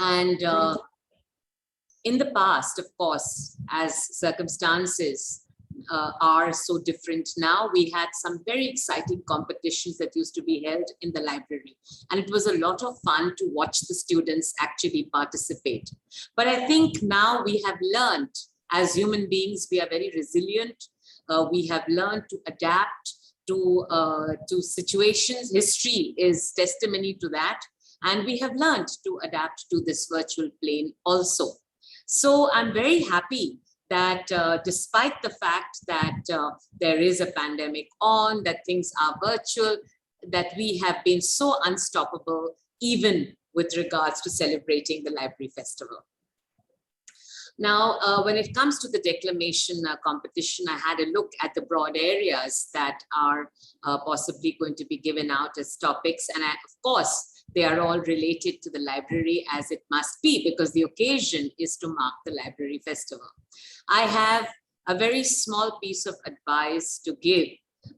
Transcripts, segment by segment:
And in the past, of course, as circumstances are so different now, we had some very exciting competitions that used to be held in the library. And it was a lot of fun to watch the students actually participate. But I think now we have learned, as human beings, we are very resilient. We have learned to adapt to situations. History is testimony to that. And we have learned to adapt to this virtual plane also. So I'm very happy that despite the fact that there is a pandemic on, that things are virtual, that we have been so unstoppable, even with regards to celebrating the Library Festival. Now, when it comes to the declamation competition, I had a look at the broad areas that are possibly going to be given out as topics. And of course, they are all related to the library, as it must be, because the occasion is to mark the Library Festival. I have a very small piece of advice to give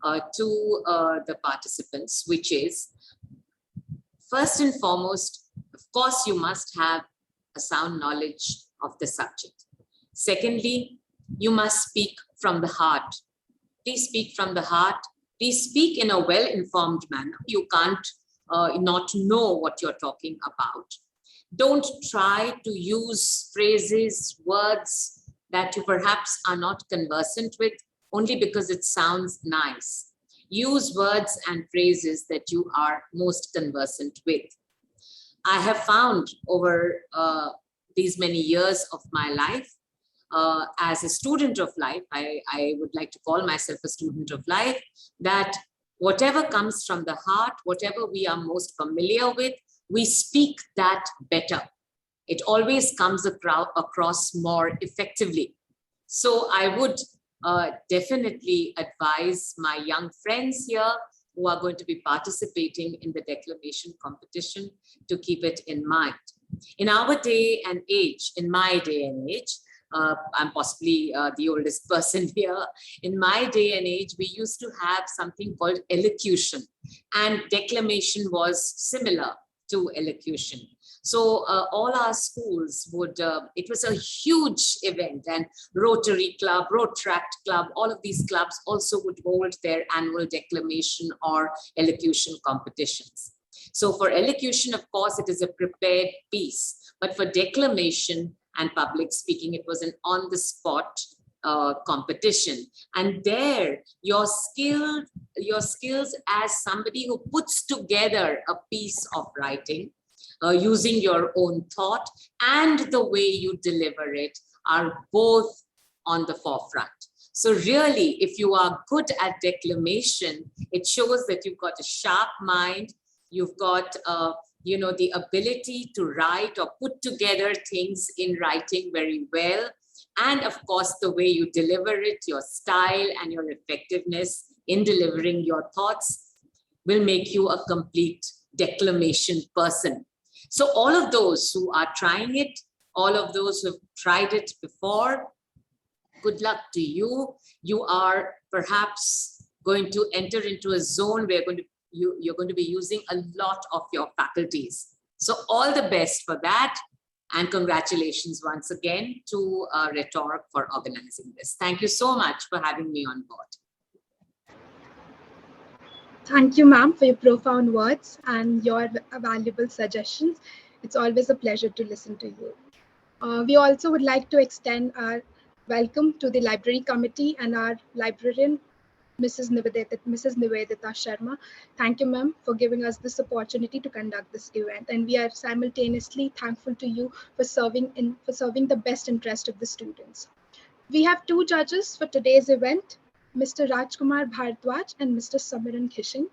to the participants, which is, first and foremost, of course, you must have a sound knowledge of the subject. Secondly, you must speak from the heart. Please speak from the heart. Please speak in a well-informed manner. You can't not know what you're talking about. Don't try to use phrases, words that you perhaps are not conversant with only because it sounds nice. Use words and phrases that you are most conversant with. I have found over these many years of my life, as a student of life, I would like to call myself a student of life, that whatever comes from the heart, whatever we are most familiar with, we speak that better. It always comes across more effectively. So I would definitely advise my young friends here who are going to be participating in the declamation competition to keep it in mind. In our day and age, in my day and age, I'm possibly the oldest person here. In my day and age, we used to have something called elocution, and declamation was similar to elocution. So all our schools would, it was a huge event, and Rotary Club, Rhetorque Club, all of these clubs also would hold their annual declamation or elocution competitions. So for elocution, of course, it is a prepared piece, but for declamation and public speaking, it was an on-the-spot competition. And there, your skills as somebody who puts together a piece of writing, using your own thought and the way you deliver it are both on the forefront. So really, if you are good at declamation, it shows that you've got a sharp mind, you've got you know, the ability to write or put together things in writing very well. And of course, the way you deliver it, your style and your effectiveness in delivering your thoughts will make you a complete declamation person. So all of those who are trying it, all of those who have tried it before, good luck to you. You are perhaps going to enter into a zone where you're going to be using a lot of your faculties. So all the best for that. And congratulations once again to Rhetorque for organizing this. Thank you so much for having me on board. Thank you, ma'am, for your profound words and your valuable suggestions. It's always a pleasure to listen to you. We also would like to extend our welcome to the library committee and our librarian, Mrs. Nivedita Sharma. Thank you, ma'am, for giving us this opportunity to conduct this event. And we are simultaneously thankful to you for serving the best interest of the students. We have two judges for today's event, Mr. Rajkumar Bhardwaj and Mr. Samiran G.Ghissing.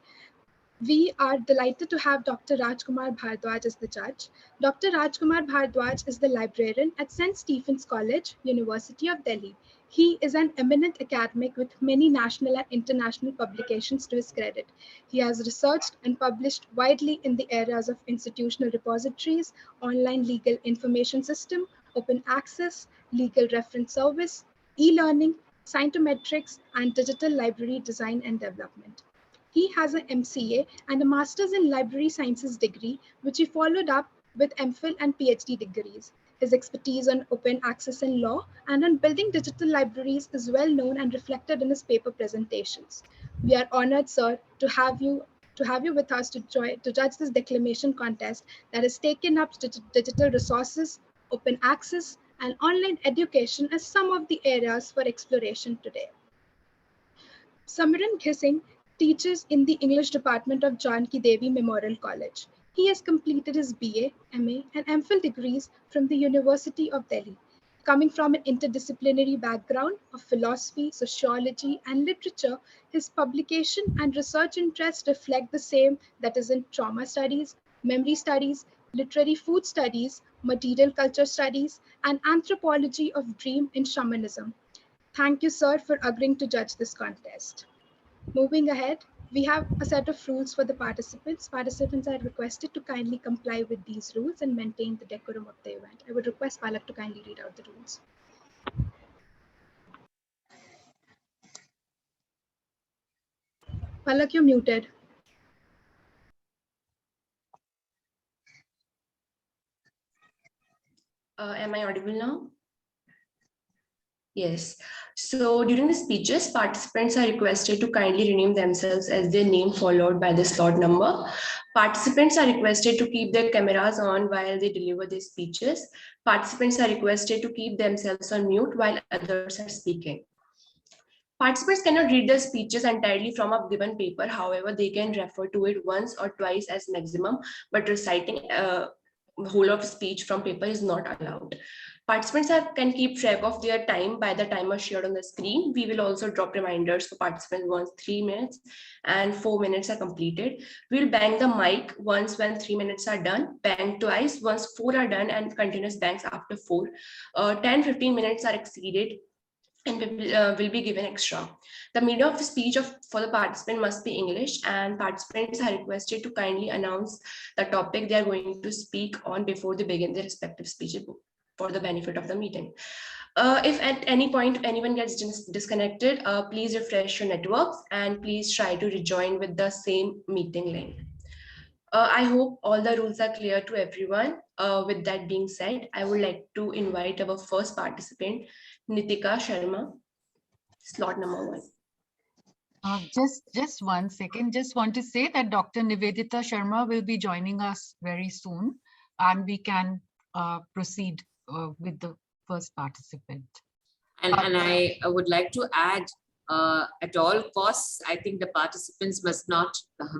We are delighted to have Dr. Rajkumar Bhardwaj as the judge. Dr. Rajkumar Bhardwaj is the librarian at St. Stephen's College, University of Delhi. He is an eminent academic with many national and international publications to his credit. He has researched and published widely in the areas of institutional repositories, online legal information system, open access, legal reference service, e-learning, scientometrics, and digital library design and development. He has an MCA and a Master's in Library Sciences degree, which he followed up with MPhil and PhD degrees. His expertise on open access and law and on building digital libraries is well known and reflected in his paper presentations. We are honored, sir, to have you with us to judge this declamation contest that has taken up digital resources, open access, and online education as some of the areas for exploration today. Samiran Ghissing teaches in the English department of Janki Devi Memorial College. He has completed his BA, MA, and MPhil degrees from the University of Delhi. Coming from an interdisciplinary background of philosophy, sociology, and literature, his publication and research interests reflect the same, that is in trauma studies, memory studies, literary food studies, material culture studies, and anthropology of dream in shamanism. Thank you, sir, for agreeing to judge this contest. Moving ahead, we have a set of rules for the participants. Participants are requested to kindly comply with these rules and maintain the decorum of the event. I would request Palak to kindly read out the rules. Palak, you're muted. Am I audible now? Yes. So during the speeches, participants are requested to kindly rename themselves as their name followed by the slot number. Participants are requested to keep their cameras on while they deliver their speeches. Participants are requested to keep themselves on mute while others are speaking. Participants cannot read the speeches entirely from a given paper. However, they can refer to it once or twice as maximum, but reciting whole of speech from paper is not allowed. Participants can keep track of their time by the timer shared on the screen. We will also drop reminders for participants once 3 minutes and 4 minutes are completed. We'll bang the mic once when 3 minutes are done, bang twice once 4 are done, and continuous bangs after 4. 10-15 minutes are exceeded and will be given extra. The medium of speech for the participant must be English, and participants are requested to kindly announce the topic they are going to speak on before they begin their respective speeches for the benefit of the meeting. If at any point anyone gets disconnected, please refresh your networks and please try to rejoin with the same meeting link. I hope all the rules are clear to everyone. With that being said, I would like to invite our first participant, Nitika Sharma, slot number 1. Just 1 second. Just want to say that Dr. Nivedita Sharma will be joining us very soon, and we can proceed with the first participant. And I would like to add, at all costs, I think the participants must not,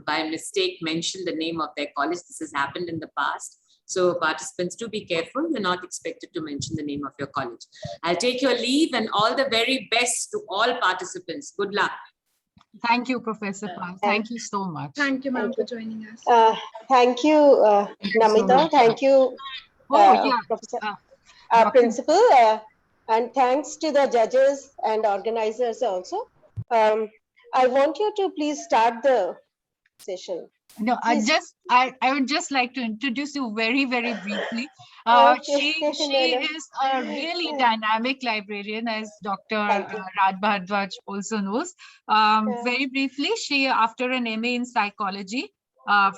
by mistake, mention the name of their college. This has happened in the past. So participants, do be careful. You're not expected to mention the name of your college. I'll take your leave and all the very best to all participants. Good luck. Thank you, Professor Pal. Thank you so much. Thank you, ma'am, for joining us. Thank you, Namita. Thank you, Professor, Principal, and thanks to the judges and organizers also. I want you to please start the session. No, I would just like to introduce you very, very briefly. She is a really dynamic librarian, as Dr. Bhardwaj also knows. Very briefly, she, after an MA in psychology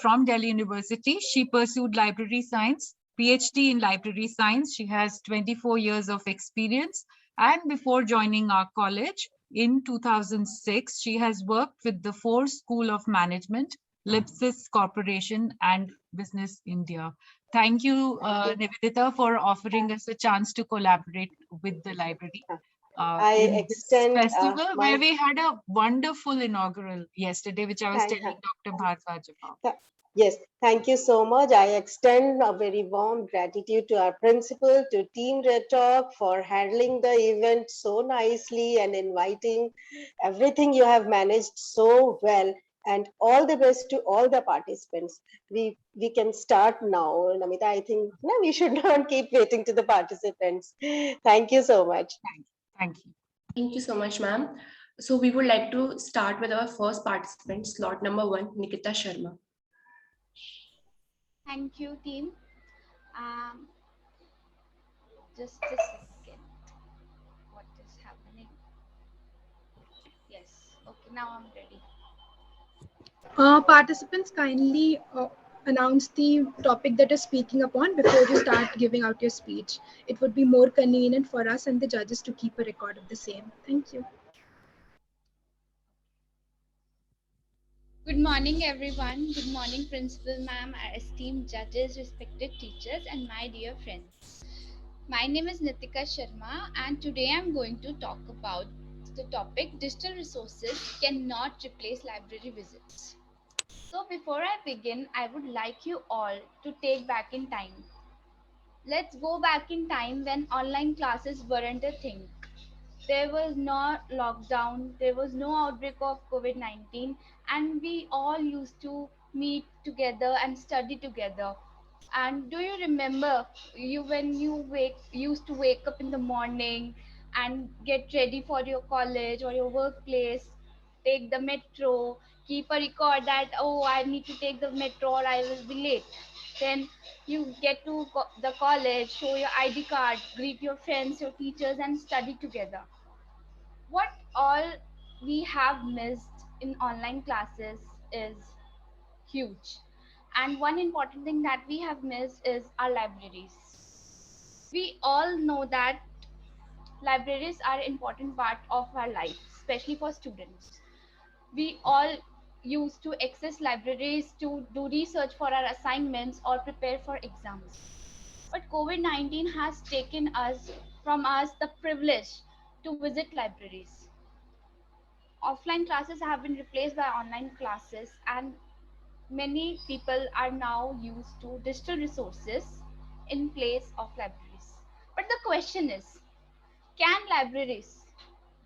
from Delhi University, she pursued library science, PhD in library science. She has 24 years of experience. And before joining our college in 2006, she has worked with the Ford School of Management, Lipsis Corporation, and Business India. Thank you, Nivedita, for offering us a chance to collaborate with the library. I extend festival where we had a wonderful inaugural yesterday, which I was telling Dr. Bhardwaj about. Yes, thank you so much. I extend a very warm gratitude to our principal, to Team Rhetorque for handling the event so nicely and inviting. Everything you have managed so well. And all the best to all the participants. We can start now, Namita. I think no, we should not keep waiting to the participants. Thank you so much. Thank you. Thank you so much, ma'am. So we would like to start with our first participant, slot number 1, Nikita Sharma. Thank you, team. Just a second. What is happening? Yes. Okay, now I'm ready. Participants, kindly announce the topic that you're speaking upon before you start giving out your speech. It would be more convenient for us and the judges to keep a record of the same. Thank you. Good morning, everyone. Good morning, Principal Ma'am, our esteemed judges, respected teachers, and my dear friends. My name is Nitika Sharma, and today I'm going to talk about the topic digital resources cannot replace library visits. So, before I begin, I would like you all to take back in time. Let's go back in time when online classes weren't a thing. There was no lockdown, there was no outbreak of COVID 19, and we all used to meet together and study together. And do you remember you when you used to wake up in the morning and get ready for your college or your workplace, take the metro, keep a record that oh I need to take the metro or I will be late. Then you get to the college, show your ID card, greet your friends, your teachers, and study together. What all we have missed in online classes is huge. And one important thing that we have missed is our libraries. We all know that libraries are an important part of our life, especially for students. We all used to access libraries to do research for our assignments or prepare for exams. But COVID 19 has taken us from us the privilege to visit libraries. Offline classes have been replaced by online classes, and many people are now used to digital resources in place of libraries. But the question is, can libraries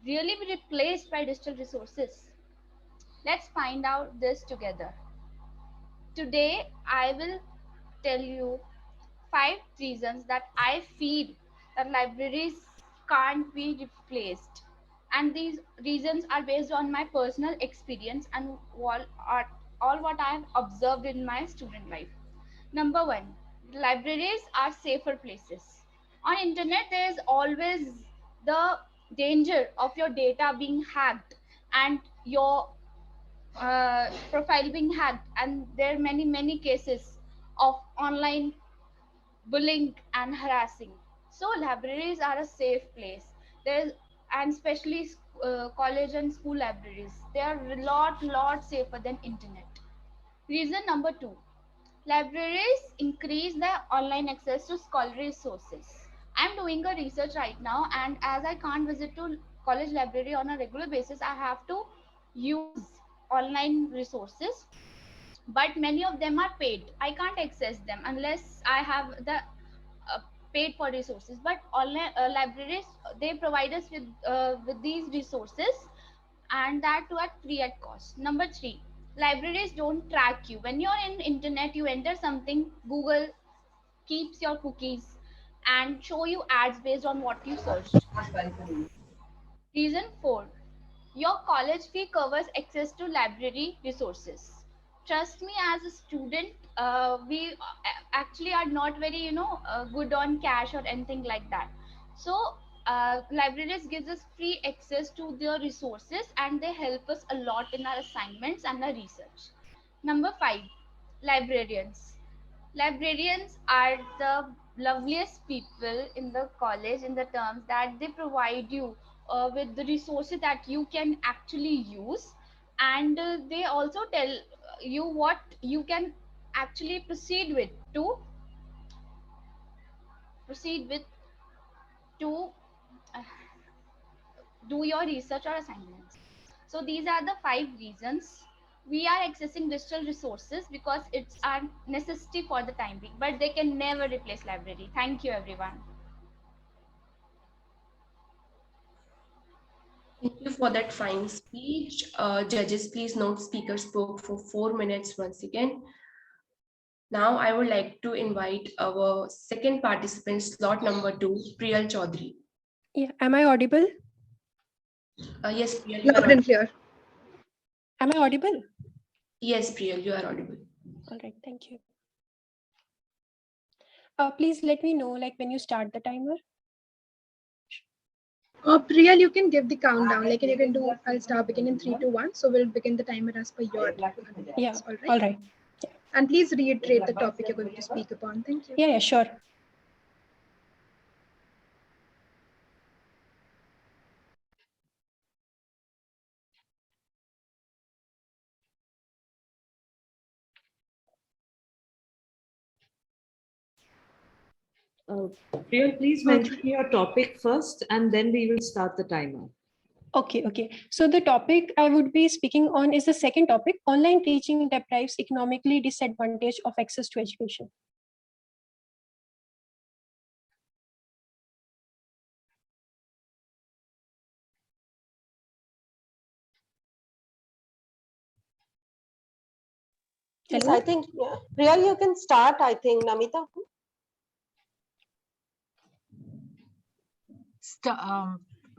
really be replaced by digital resources? Let's find out this together. Today, I will tell you 5 reasons that I feel that libraries can't be replaced. And these reasons are based on my personal experience and all what I have observed in my student life. Number one, libraries are safer places. On internet, there is always the danger of your data being hacked and your profile being hacked, and there are many cases of online bullying and harassing. So libraries are a safe place. There's and especially college and school libraries. They are a lot safer than internet. Reason number two: libraries increase the online access to scholarly resources. I'm doing a research right now, and as I can't visit to college library on a regular basis, I have to use online resources, but many of them are paid. I can't access them unless I have the paid for resources. But online libraries, they provide us with these resources, and that too at free at cost. Number three, libraries don't track you. When you're in internet, you enter something, Google keeps your cookies and show you ads based on what you searched. Reason 4, your college fee covers access to library resources. Trust me, as a student, we actually are not very, good on cash or anything like that. So, libraries gives us free access to their resources, and they help us a lot in our assignments and our research. Number 5, librarians. Librarians are the loveliest people in the college, in the terms that they provide you with the resources that you can actually use, and they also tell you what you can actually proceed with to uh, do your research or assignments. So these are the 5 reasons we are accessing digital resources, because it's our necessity for the time being, but they can never replace library. Thank you, everyone. Thank you for that fine speech. Judges, please note speaker spoke for 4 minutes once again. Now I would like to invite our second participant, slot number 2, Priyal Chaudhary. Yeah, am I audible? Yes, Priyal, you are Loud and audible. clear. Am I audible? Yes, Priyal, you are audible. All right, thank you. Please let me know like when you start the timer. Priyal, you can give the countdown. Like you can do, I'll start begin in 3, 2, 1. So we'll begin the timer as per your. Yeah, All right. all right. Yeah. And please reiterate the topic you're going to speak upon. Thank you. Yeah, sure. Priya, please mention your topic first, and then we will start the timer. Okay. So the topic I would be speaking on is the second topic: online teaching deprives economically disadvantage of access to education. Yes, Hello? I think, Priya, you can start, I think, Namita.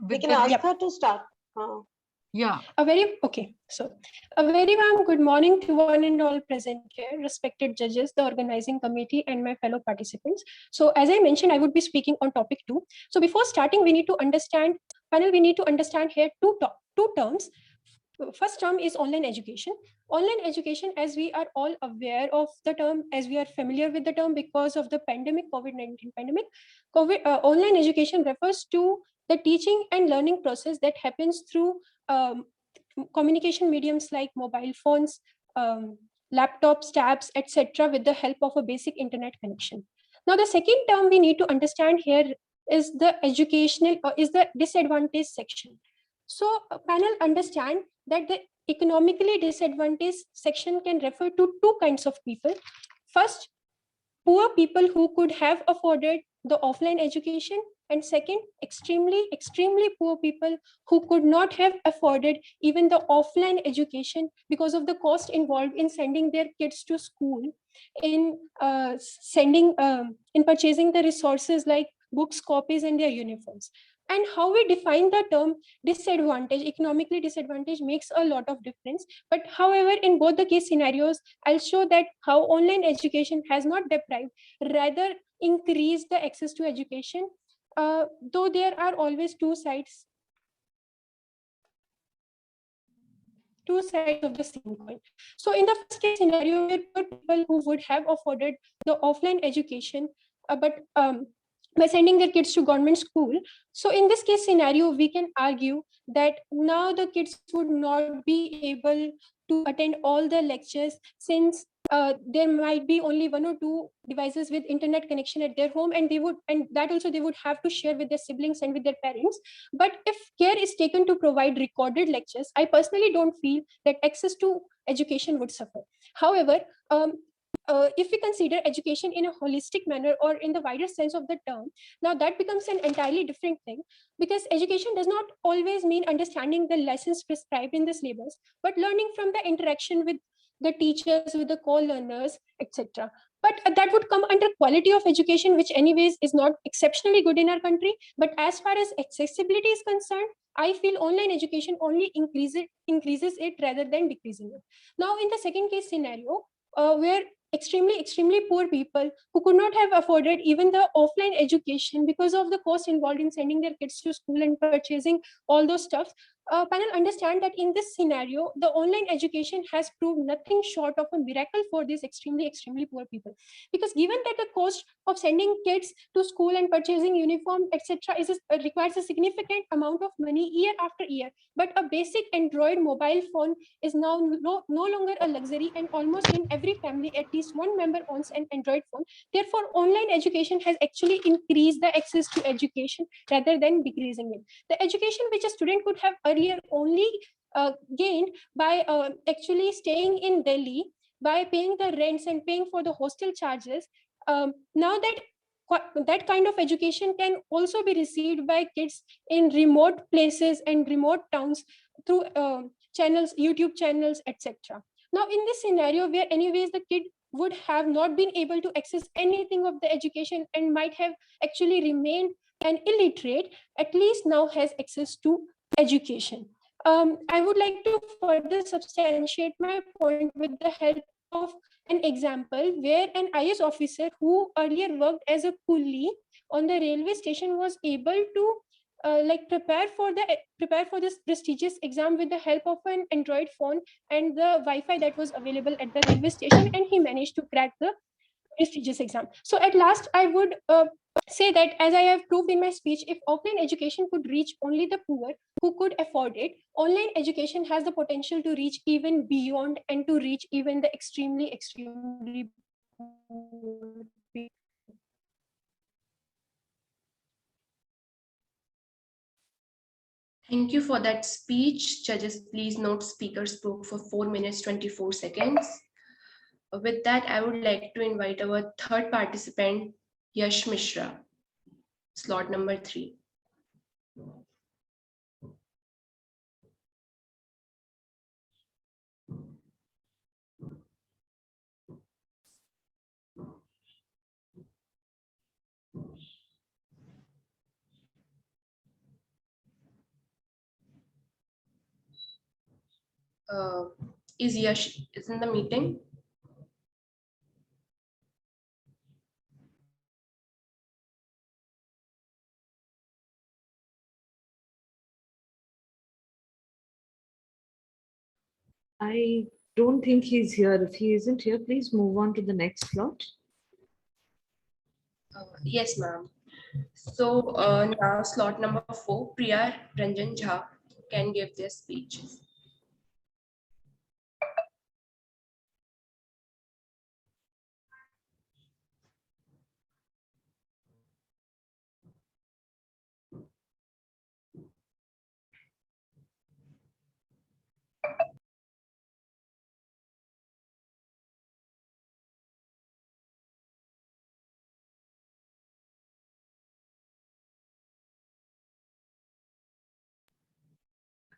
We can ask her to start. Yeah. So a very warm good morning to one and all present here, respected judges, the organizing committee, and my fellow participants. So as I mentioned, I would be speaking on topic 2. So before starting, we need to understand here two terms. First term is online education. Online education, as we are all aware of the term, as we are familiar with the term because of the pandemic, COVID-19 pandemic, online education refers to the teaching and learning process that happens through communication mediums like mobile phones, laptops, tabs, etc., with the help of a basic internet connection. Now, the second term we need to understand here is the disadvantaged section. So, panel understand that the economically disadvantaged section can refer to two kinds of people. First, poor people who could have afforded the offline education, and second, extremely poor people who could not have afforded even the offline education because of the cost involved in sending their kids to school, in in purchasing the resources like books, copies, and their uniforms. And how we define the term economically disadvantage, makes a lot of difference. But however, in both the case scenarios, I'll show that how online education has not deprived, rather increased the access to education, though there are always two sides of the same coin. So in the first case scenario, where poor people who would have afforded the offline education, but by sending their kids to government school. So in this case scenario, we can argue that now the kids would not be able to attend all the lectures, since there might be only one or two devices with internet connection at their home, and that also they would have to share with their siblings and with their parents. But if care is taken to provide recorded lectures, I personally don't feel that access to education would suffer. However, if we consider education in a holistic manner or in the wider sense of the term, now that becomes an entirely different thing, because education does not always mean understanding the lessons prescribed in the syllabus, but learning from the interaction with the teachers, with the co-learners, etc. But that would come under quality of education, which anyways is not exceptionally good in our country. But as far as accessibility is concerned, I feel online education only increases it rather than decreasing it. Now, in the second case scenario, where extremely poor people who could not have afforded even the offline education because of the cost involved in sending their kids to school and purchasing all those stuff, panel understand that in this scenario, the online education has proved nothing short of a miracle for these extremely poor people. Because given that the cost of sending kids to school and purchasing uniform, etc., requires a significant amount of money year after year, but a basic Android mobile phone is now no longer a luxury, and almost in every family, at least one member owns an Android phone. Therefore, online education has actually increased the access to education rather than decreasing it. The education which a student could have earlier only gained by actually staying in Delhi, by paying the rents and paying for the hostel charges, now that kind of education can also be received by kids in remote places and remote towns through channels, YouTube channels, etc. Now, in this scenario where anyways the kid would have not been able to access anything of the education and might have actually remained an illiterate, at least now has access to education. I would like to further substantiate my point with the help of an example where an IS officer who earlier worked as a coolie on the railway station was able to like prepare for this prestigious exam with the help of an Android phone and the Wi-Fi that was available at the railway station, and he managed to crack the prestigious exam. So at last, I would say that, as I have proved in my speech, if offline education could reach only the poor who could afford it, online education has the potential to reach even beyond and to reach even the extremely poor. Thank you for that speech. Judges, please note speaker spoke for 4 minutes, 24 seconds. With that, I would like to invite our third participant, Yash Mishra, slot number 3. Is Yash in the meeting? I don't think he's here. If he isn't here, please move on to the next slot. Yes, ma'am. So now slot number 4, Priya Ranjan Jha can give their speech.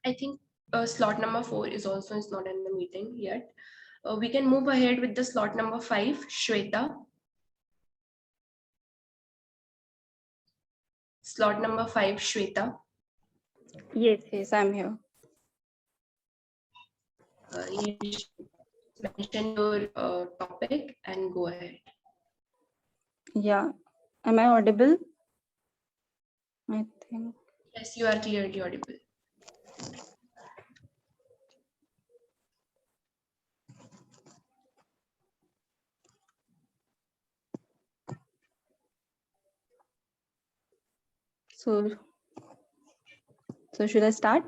I think slot number 4 is not in the meeting yet. We can move ahead with the slot number 5, Shweta. Slot number 5, Shweta. Yes, I'm here. You mention your topic and go ahead. Yeah. Am I audible? I think. Yes, you are clearly audible. So should I start?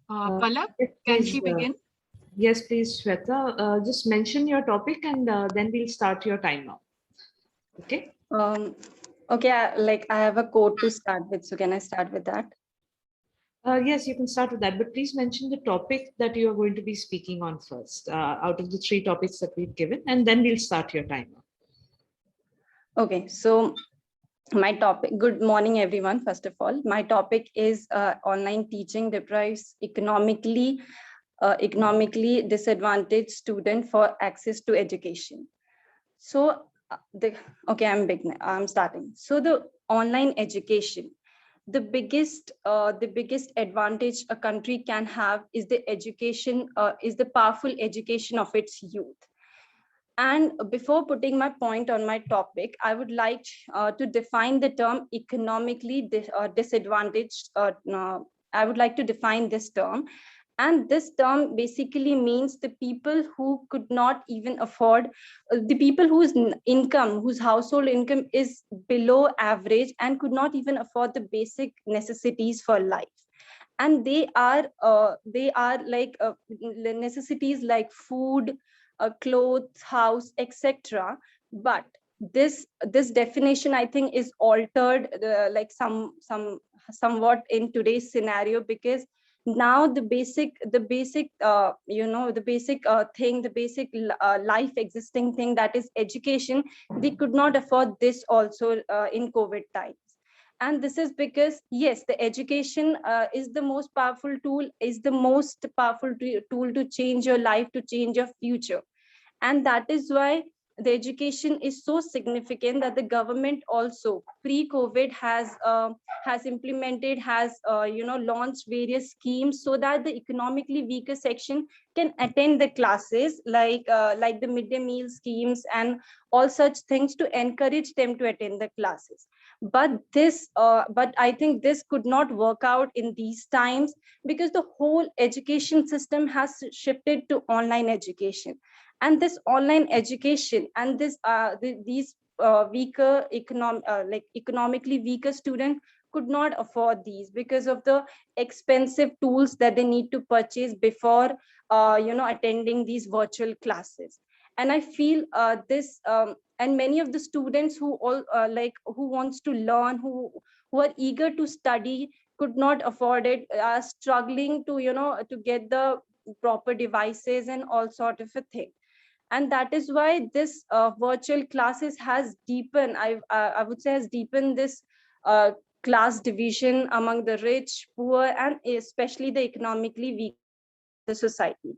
Palak, Yes, can please, she begin? Yes, please, Shweta. Just mention your topic and then we'll start your timer. Okay. Okay, I have a code to start with. So can I start with that? Yes, you can start with that, but please mention the topic that you are going to be speaking on first, out of the 3 topics that we've given, and then we'll start your timer. Okay, so my topic, good morning, everyone. First of all, my topic is online teaching deprives economically disadvantaged student for access to education. So I'm starting. So the online education, the biggest advantage a country can have is the education, is the powerful education of its youth. And before putting my point on my topic, I would like to define the term economically disadvantaged. I would like to define this term. And this term basically means the people who could not even afford, the people whose income, whose household income is below average and could not even afford the basic necessities for life. And they are like necessities like food, clothes, house, etc. But this definition, I think, is altered like somewhat in today's scenario, because now the basic thing, the basic life existing thing, that is education, they could not afford this also in COVID times. And this is because, yes, the education is the most powerful tool, tool to change your life, to change your future. And that is why the education is so significant that the government also pre-COVID has implemented, has launched various schemes so that the economically weaker section can attend the classes, like the midday meal schemes and all such things, to encourage them to attend the classes. But I think this could not work out in these times, because the whole education system has shifted to online education. And this online education and these weaker economically weaker student could not afford these, because of the expensive tools that they need to purchase before attending these virtual classes. And I feel this and many of the students who who wants to learn, who are eager to study, could not afford it, are struggling to to get the proper devices and all sort of a thing. And that is why this virtual classes has deepened, I would say, has deepened this class division among the rich, poor, and especially the economically weaker section of the society.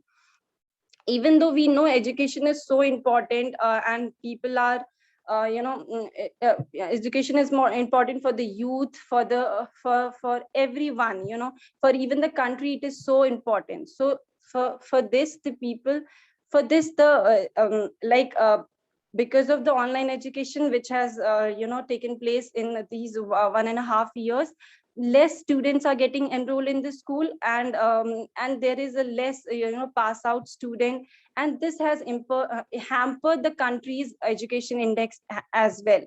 Even though we know education is so important, and people are education is more important for the youth, for the for everyone, for even the country, it is so important. So for this, the people, for this the because of the online education which has taken place in these 1.5 years, less students are getting enrolled in the school, and there is a less pass out student, and this has hampered the country's education index as well.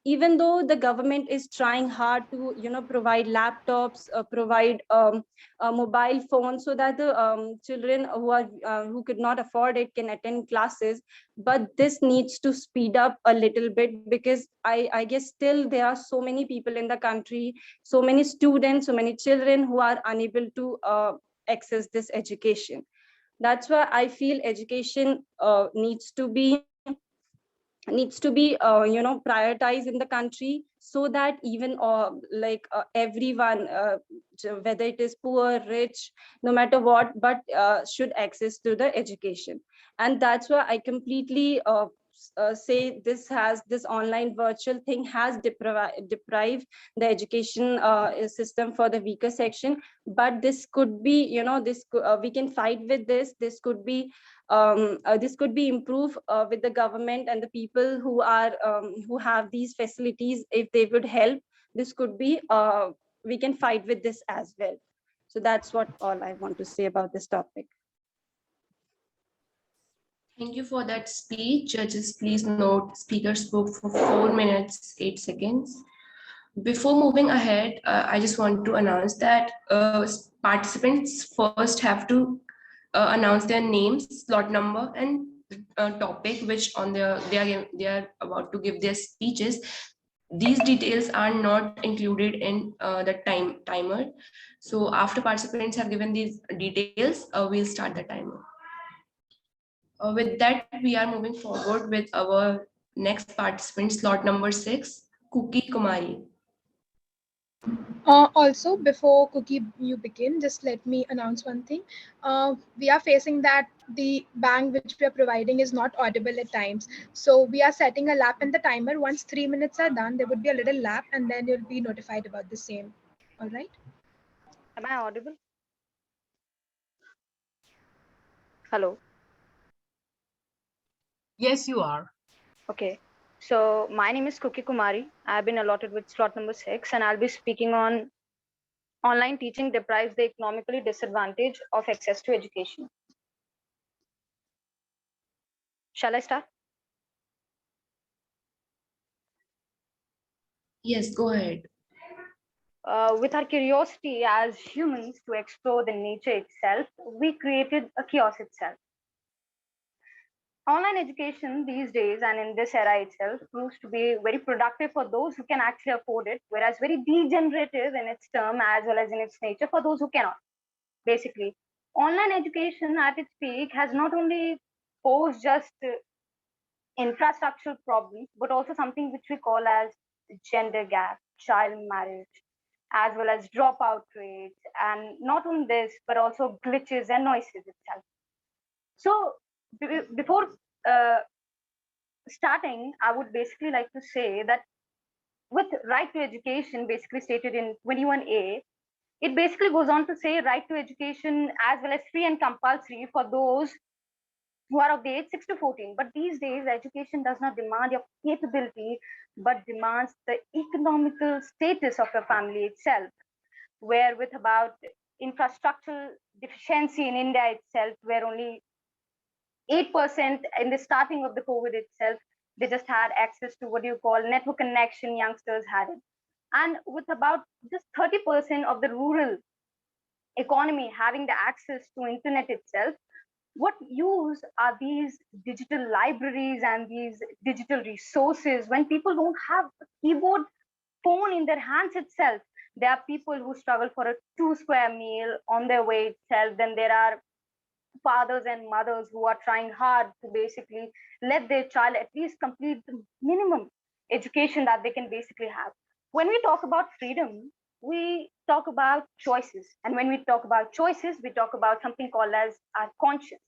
Even though the government is trying hard to provide laptops, provide mobile phones, so that the children who could not afford it can attend classes, but this needs to speed up a little bit, because I guess still there are so many people in the country, so many students, so many children who are unable to access this education. That's why I feel education needs to be prioritized in the country, so that even everyone, whether it is poor, rich, no matter what, but should access to the education. And that's why I completely say this online virtual thing has deprived the education system for the weaker section. But this could be, we can fight with this could be improved with the government and the people who have these facilities. If they would help, this could be we can fight with this as well. So that's what all I want to say about this topic. Thank you for that speech. Judges, please note speaker spoke for 4 minutes, 8 seconds. Before moving ahead, I just want to announce that participants first have to announce their names, slot number, and topic which on they are about to give their speeches. These details are not included in the timer. So after participants have given these details, we'll start the timer. With that, we are moving forward with our next participant, slot number 6, Cookie Kumari. Also, before Cookie, you begin, just let me announce one thing. We are facing that the bang which we are providing is not audible at times. So we are setting a lap in the timer. Once 3 minutes are done, there would be a little lap, and then you'll be notified about the same. All right? Am I audible? Hello. Yes, you are. Okay. So my name is Cookie Kumari. I've been allotted with slot number 6, and I'll be speaking on online teaching deprives the economically disadvantaged of access to education. Shall I start? Yes, go ahead. With our curiosity as humans to explore the nature itself, we created a chaos itself. Online education these days and in this era itself proves to be very productive for those who can actually afford it, whereas very degenerative in its term as well as in its nature for those who cannot. Basically, online education at its peak has not only posed just infrastructural problems, but also something which we call as gender gap, child marriage, as well as dropout rates, and not only this, but also glitches and noises itself. So before uh, starting, I would basically like to say that with right to education, basically stated in 21A, it basically goes on to say right to education as well as free and compulsory for those who are of the age 6 to 14. But these days, education does not demand your capability, but demands the economical status of your family itself, where with about infrastructural deficiency in India itself, where only 8% in the starting of the COVID itself, they just had access to what you call network connection, youngsters had it. And with about just 30% of the rural economy having the access to internet itself, what use are these digital libraries and these digital resources when people don't have a keyboard phone in their hands itself? There are people who struggle for a 2 square meal on their way itself. Then there are fathers and mothers who are trying hard to basically let their child at least complete the minimum education that they can basically have. When we talk about freedom, we talk about choices. And when we talk about choices, we talk about something called as our conscience.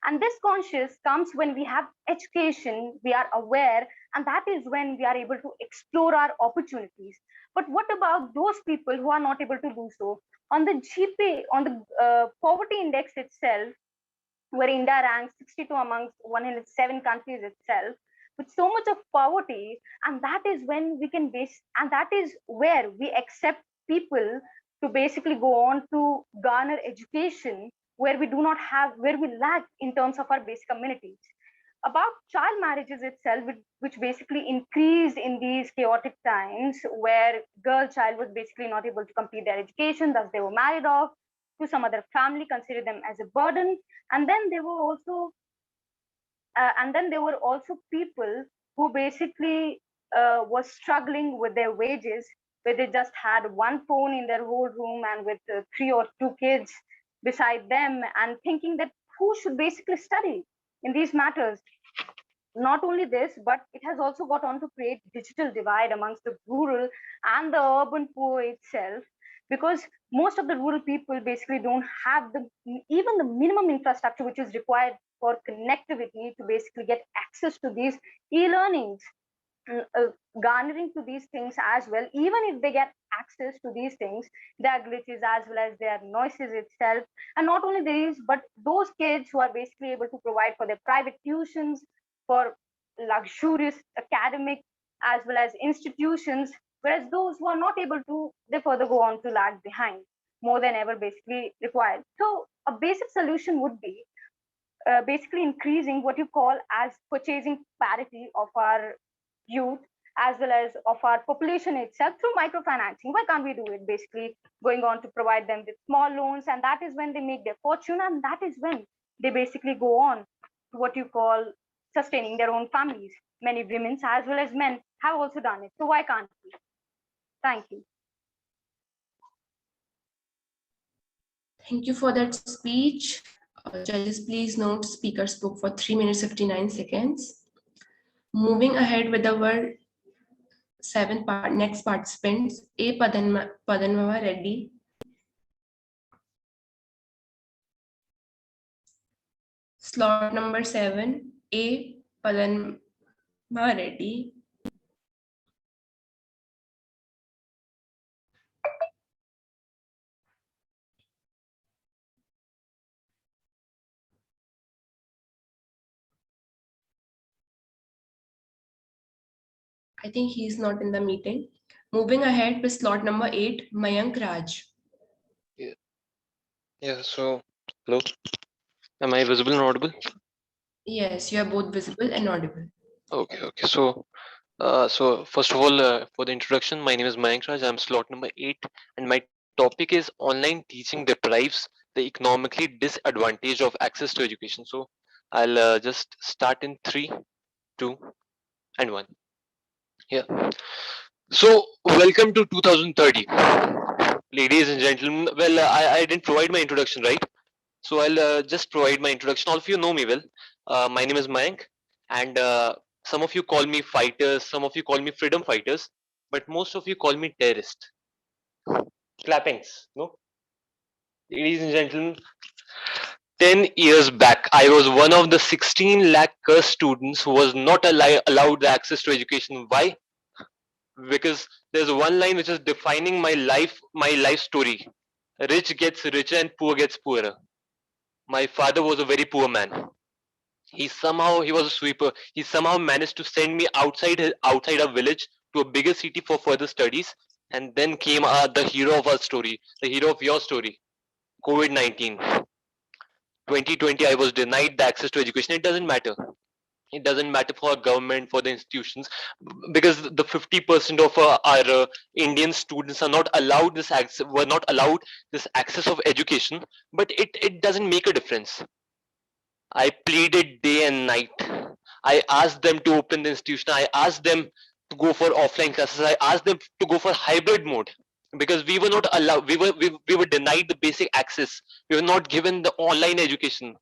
And this conscious comes when we have education, we are aware, and that is when we are able to explore our opportunities. But what about those people who are not able to do so? On the GPA, on the poverty index itself, where India ranks 62 amongst 107 countries itself, with so much of poverty, and that is when we can and that is where we accept people to basically go on to garner education, where we do not have, where we lack in terms of our basic amenities. About child marriages itself, which basically increased in these chaotic times, where girl child was basically not able to complete their education, thus they were married off to some other family, consider them as a burden. And then there were also people who basically was struggling with their wages, where they just had one phone in their whole room and with 3 or 2 kids beside them, and thinking that who should basically study in these matters. Not only this, but it has also got on to create digital divide amongst the rural and the urban poor itself, because most of the rural people basically don't have the even the minimum infrastructure which is required for connectivity to basically get access to these e-learnings, garnering to these things as well. Even if they get access to these things, there are glitches as well as there are noises itself. And not only these, but those kids who are basically able to provide for their private tuitions, for luxurious academic as well as institutions, whereas those who are not able to, they further go on to lag behind more than ever basically required. So a basic solution would be basically increasing what you call as purchasing parity of our youth as well as of our population itself through microfinancing. Why can't we do it? Basically going on to provide them with small loans, and that is when they make their fortune, and that is when they basically go on to what you call sustaining their own families. Many women as well as men have also done it. So why can't we? Thank you. Thank you for that speech. Judges, please note speaker spoke for 3 minutes 59 seconds. Moving ahead with our next participants, A. Padanmava Reddy. Slot number 7, A. Padanmava Reddy. I think he's not in the meeting. Moving ahead with slot number 8, Mayank Raj. Yeah, so hello. Am I visible and audible? Yes, you are both visible and audible. Okay. So first of all, for the introduction, my name is Mayank Raj. I'm slot number 8, and my topic is online teaching deprives the economically disadvantaged of access to education. So I'll just start in 3, 2, and 1. Yeah. So welcome to 2030, ladies and gentlemen. Well, I didn't provide my introduction, right? So I'll just provide my introduction. All of you know me well. My name is Mayank, and some of you call me fighters, some of you call me freedom fighters, but most of you call me terrorist. Clappings, no? Ladies and gentlemen, 10 years back, I was one of the 16 lakh cursed students who was not allowed the access to education. Why? Because there's one line which is defining my life story. Rich gets richer and poor gets poorer. My father was a very poor man. He was a sweeper. He somehow managed to send me outside our village to a bigger city for further studies. And then came the hero of our story, the hero of your story, COVID-19. 2020, I was denied the access to education. It doesn't matter. It doesn't matter for our government, for the institutions, because the 50% of our Indian students are not allowed this access, were not allowed this access of education. But it doesn't make a difference. I pleaded day and night. I asked them to open the institution. I asked them to go for offline classes. I asked them to go for hybrid mode because we were not allowed. We were denied the basic access. We were not given the online education.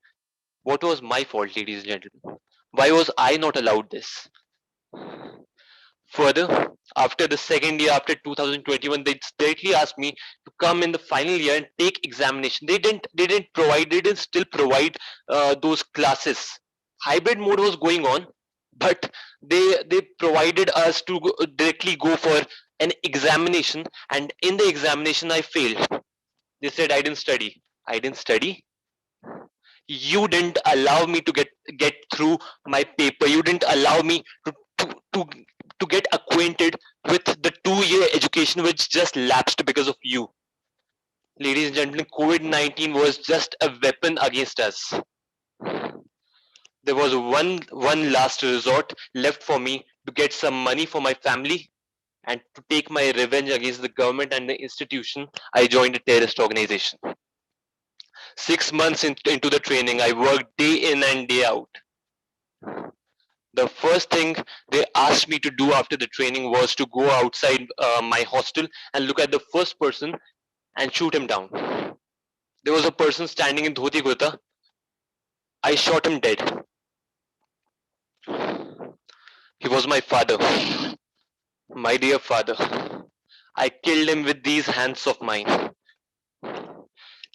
What was my fault, ladies and gentlemen? Why was I not allowed this? Further, after the second year, after 2021, they directly asked me to come in the final year and take examination. They didn't still provide those classes. Hybrid mode was going on, but they provided us to directly go for an examination, and in the examination I failed. They said I didn't study. I didn't study. You didn't allow me to get through my paper. You didn't allow me to to get acquainted with the 2 year education which just lapsed because of you. Ladies and gentlemen, COVID-19 was just a weapon against us. There was one last resort left for me to get some money for my family and to take my revenge against the government and the institution. I joined a terrorist organization. 6 months into the training, I worked day in and day out. The first thing they asked me to do after the training was to go outside my hostel and look at the first person and shoot him down. There was a person standing in dhoti kurta. I shot him dead. He was my father, my dear father. I killed him with these hands of mine.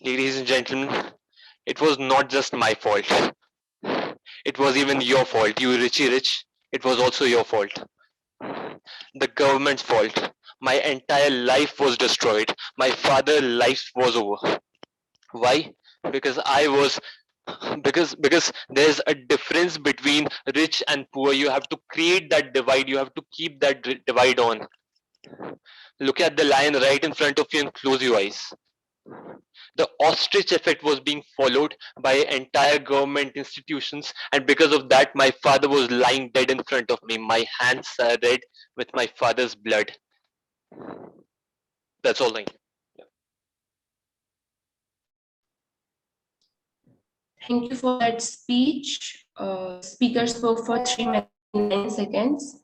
Ladies and gentlemen, it was not just my fault. It was even your fault, you Richie Rich. It was also your fault. The government's fault. My entire life was destroyed. My father's life was over. Why? Because I was because there's a difference between rich and poor. You have to create that divide. You have to keep that divide on. Look at the lion right in front of you and close your eyes. The ostrich effect was being followed by entire government institutions, and because of that my father was lying dead in front of me. My hands are red with my father's blood. That's all. Thank you. Thank you for that speech. Speaker spoke for 3 minutes and 9 seconds.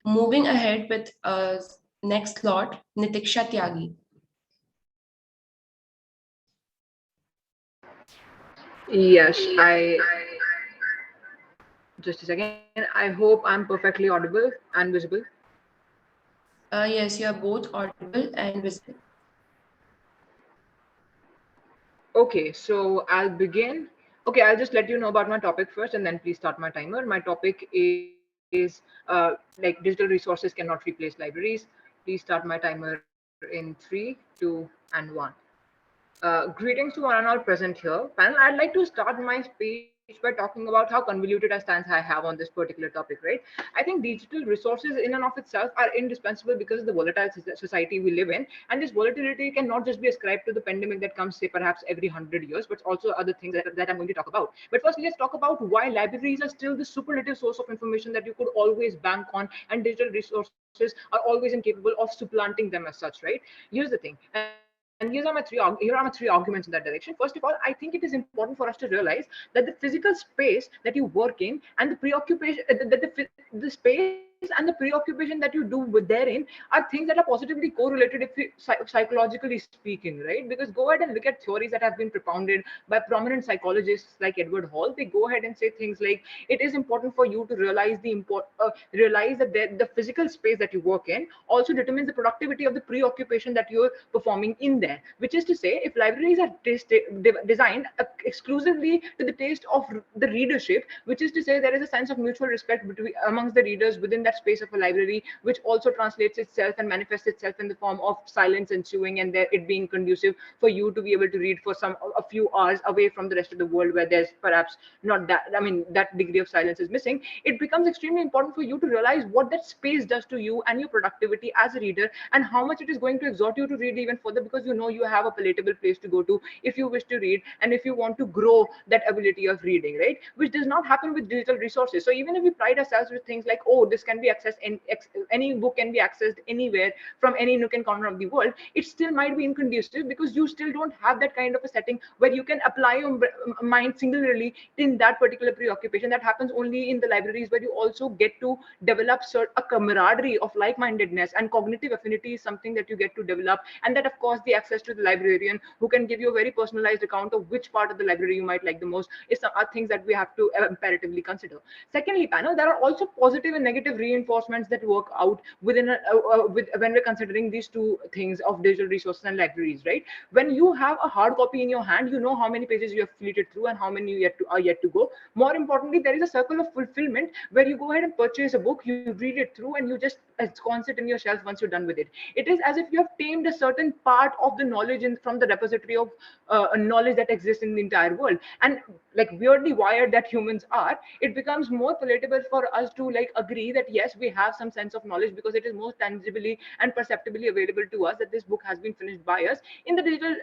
Moving ahead with next slot, Nitiksha Tyagi. Yes, just a second. I hope I'm perfectly audible and visible. Yes, you are both audible and visible. Okay, so I'll begin. Okay, I'll just let you know about my topic first and then please start my timer. My topic is like digital resources cannot replace libraries. Please start my timer in 3, 2, and 1. Greetings to one and all present here. Panel, I'd like to start my speech by talking about how convoluted a stance I have on this particular topic, right? I think digital resources in and of itself are indispensable because of the volatile society we live in. And this volatility cannot just be ascribed to the pandemic that comes, say, perhaps every 100 years, but also other things that I'm going to talk about. But first, let's talk about why libraries are still the superlative source of information that you could always bank on, and digital resources are always incapable of supplanting them as such, right? Here's the thing. And here are my three arguments in that direction. First of all, I think it is important for us to realize that the physical space that you work in and the preoccupation, the space and the preoccupation that you do with therein are things that are positively correlated if we, psychologically speaking, right? Because go ahead and look at theories that have been propounded by prominent psychologists like Edward Hall. They go ahead and say things like it is important for you to realize realize that the physical space that you work in also determines the productivity of the preoccupation that you're performing in there, which is to say if libraries are designed exclusively to the taste of the readership, which is to say there is a sense of mutual respect between amongst the readers within that space of a library, which also translates itself and manifests itself in the form of silence ensuing and it being conducive for you to be able to read for a few hours away from the rest of the world where there's perhaps not that, I mean, that degree of silence is missing. It becomes extremely important for you to realize what that space does to you and your productivity as a reader, and how much it is going to exhort you to read even further, because you know you have a palatable place to go to if you wish to read and if you want to grow that ability of reading, right? Which does not happen with digital resources. So even if we pride ourselves with things like, oh, this can be accessed, any book can be accessed anywhere from any nook and corner of the world, it still might be inconducive because you still don't have that kind of a setting where you can apply your mind singularly in that particular preoccupation. That happens only in the libraries, where you also get to develop a camaraderie of like-mindedness, and cognitive affinity is something that you get to develop, and that of course the access to the librarian who can give you a very personalized account of which part of the library you might like the most is some are things that we have to imperatively consider. Secondly, panel, there are also positive and negative reinforcements that work out within when we're considering these two things of digital resources and libraries, right? When you have a hard copy in your hand, you know how many pages you have fleeted through and how many are yet to go. More importantly, there is a circle of fulfillment where you go ahead and purchase a book, you read it through, and you just ensconce it in your shelf once you're done with it. It is as if you have tamed a certain part of the knowledge from the repository of knowledge that exists in the entire world. And like weirdly wired that humans are, it becomes more palatable for us to like agree that yes, we have some sense of knowledge because it is more tangibly and perceptibly available to us that this book has been finished by us. In the digital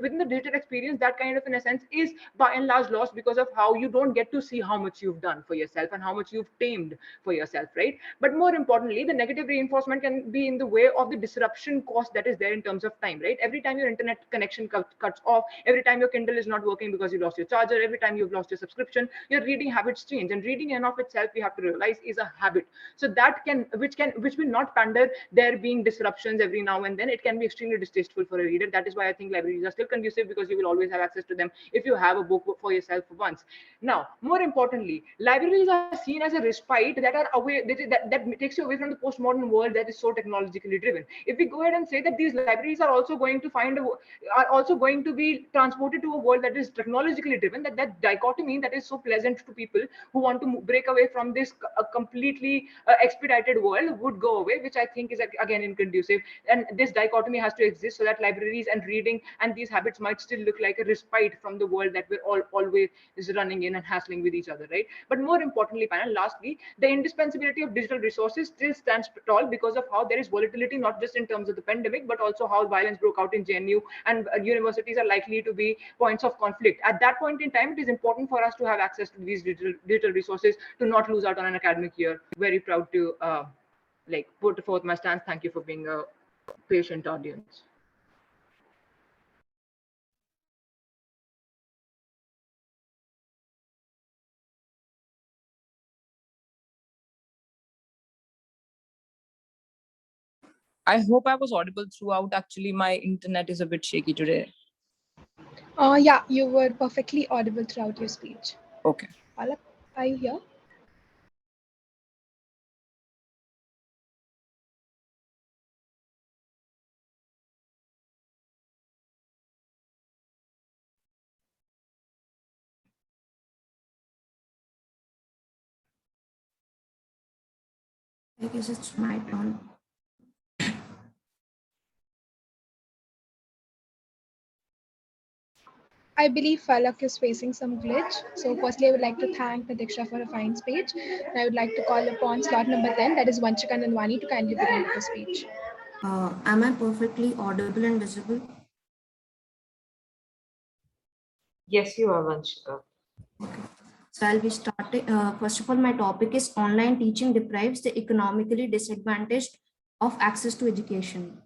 within the digital experience, that kind of in a sense is by and large lost because of how you don't get to see how much you've done for yourself and how much you've tamed for yourself, right? But more importantly, the negative reinforcement can be in the way of the disruption cost that is there in terms of time, right? Every time your internet connection cuts off, every time your Kindle is not working because you lost your charger, every time you've lost your subscription, your reading habits change. And reading in of itself, we have to realize, is a habit. So that which will not pander there being disruptions every now and then. It can be extremely distasteful for a reader. That is why I think libraries are still conducive, because you will always have access to them if you have a book for yourself for once. Now, more importantly, libraries are seen as a respite that are away that takes you away from the postmodern world that is so technologically driven. If we go ahead and say that these libraries are also going to be transported to a world that is technologically driven, that dichotomy that is so pleasant to people who want to break away from this completely expedited world would go away, which I think is again inconducive. And this dichotomy has to exist so that libraries and reading and these habits might still look like a respite from the world that we're always running in and hassling with each other, right? But more importantly, panel, lastly, the indispensability of digital resources still stands tall because of how there is volatility, not just in terms of the pandemic, but also how violence broke out in JNU, and universities are likely to be points of conflict. At that point in time, it is important for us to have access to these digital resources to not lose out on an academic year. Very proud to like put forth my stance. Thank you for being a patient audience. I hope I was audible throughout. Actually, my internet is a bit shaky today. Yeah, you were perfectly audible throughout your speech. Okay. Palak, are you here? I guess it's my turn. I believe Falak is facing some glitch. So firstly, I would like to thank Nadiksha for a fine speech. And I would like to call upon slot number 10, that is Vanchika Nanwani, to kindly begin with the speech. Am I perfectly audible and visible? Yes, you are, Vanchika. Okay. So I'll be starting. First of all, my topic is online teaching deprives the economically disadvantaged of access to education.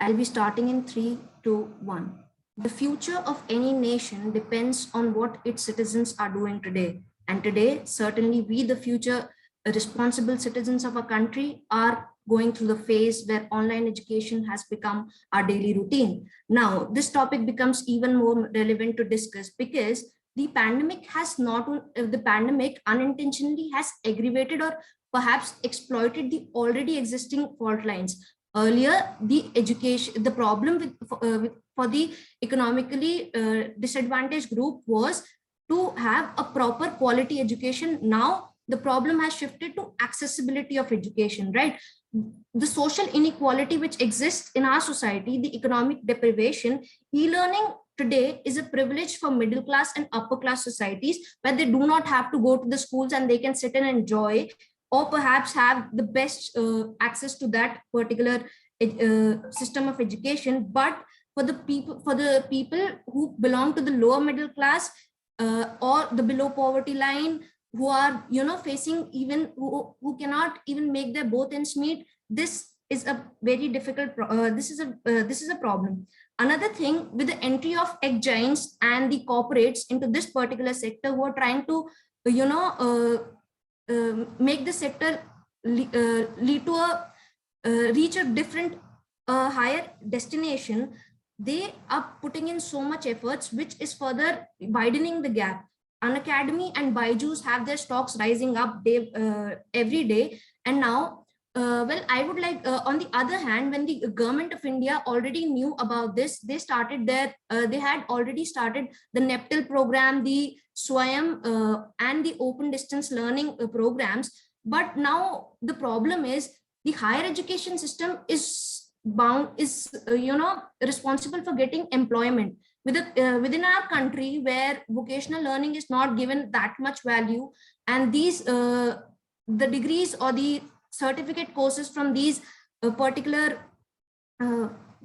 I'll be starting in 3, 2, 1. The future of any nation depends on what its citizens are doing today. And today, certainly we, the future responsible citizens of a country are going through the phase where online education has become our daily routine. Now, this topic becomes even more relevant to discuss because the pandemic the pandemic unintentionally has aggravated or perhaps exploited the already existing fault lines. Earlier, the problem for the economically disadvantaged group was to have a proper quality education. Now, the problem has shifted to accessibility of education, right? The social inequality which exists in our society, the economic deprivation, e-learning today is a privilege for middle class and upper class societies where they do not have to go to the schools and they can sit and enjoy, or perhaps have the best access to that particular system of education. But for the people who belong to the lower middle class or the below poverty line, who are facing even who cannot even make their both ends meet, this is a very difficult this is a problem. Another thing, with the entry of tech giants and the corporates into this particular sector, who are trying to make the sector lead to a reach a different higher destination, they are putting in so much efforts, which is further widening the gap. Unacademy and Byju's have their stocks rising up every day. And now, well, I would like, on the other hand, when the government of India already knew about this, they had already started the NEPTIL program, the Swayam and the open distance learning programs. But now the problem is the higher education system is responsible for getting employment within our country, where vocational learning is not given that much value, and these the degrees or the certificate courses from these particular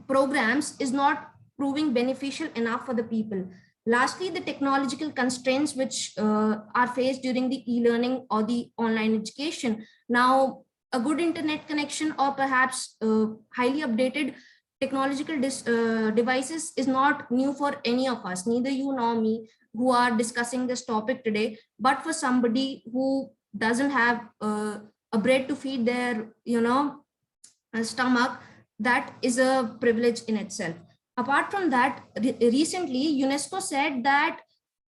programs is not proving beneficial enough for the people. Lastly, the technological constraints which are faced during the e-learning or the online education. Now, a good internet connection or perhaps highly updated technological devices is not new for any of us, neither you nor me who are discussing this topic today. But for somebody who doesn't have a bread to feed their stomach, that is a privilege in itself. Apart from that, recently UNESCO said that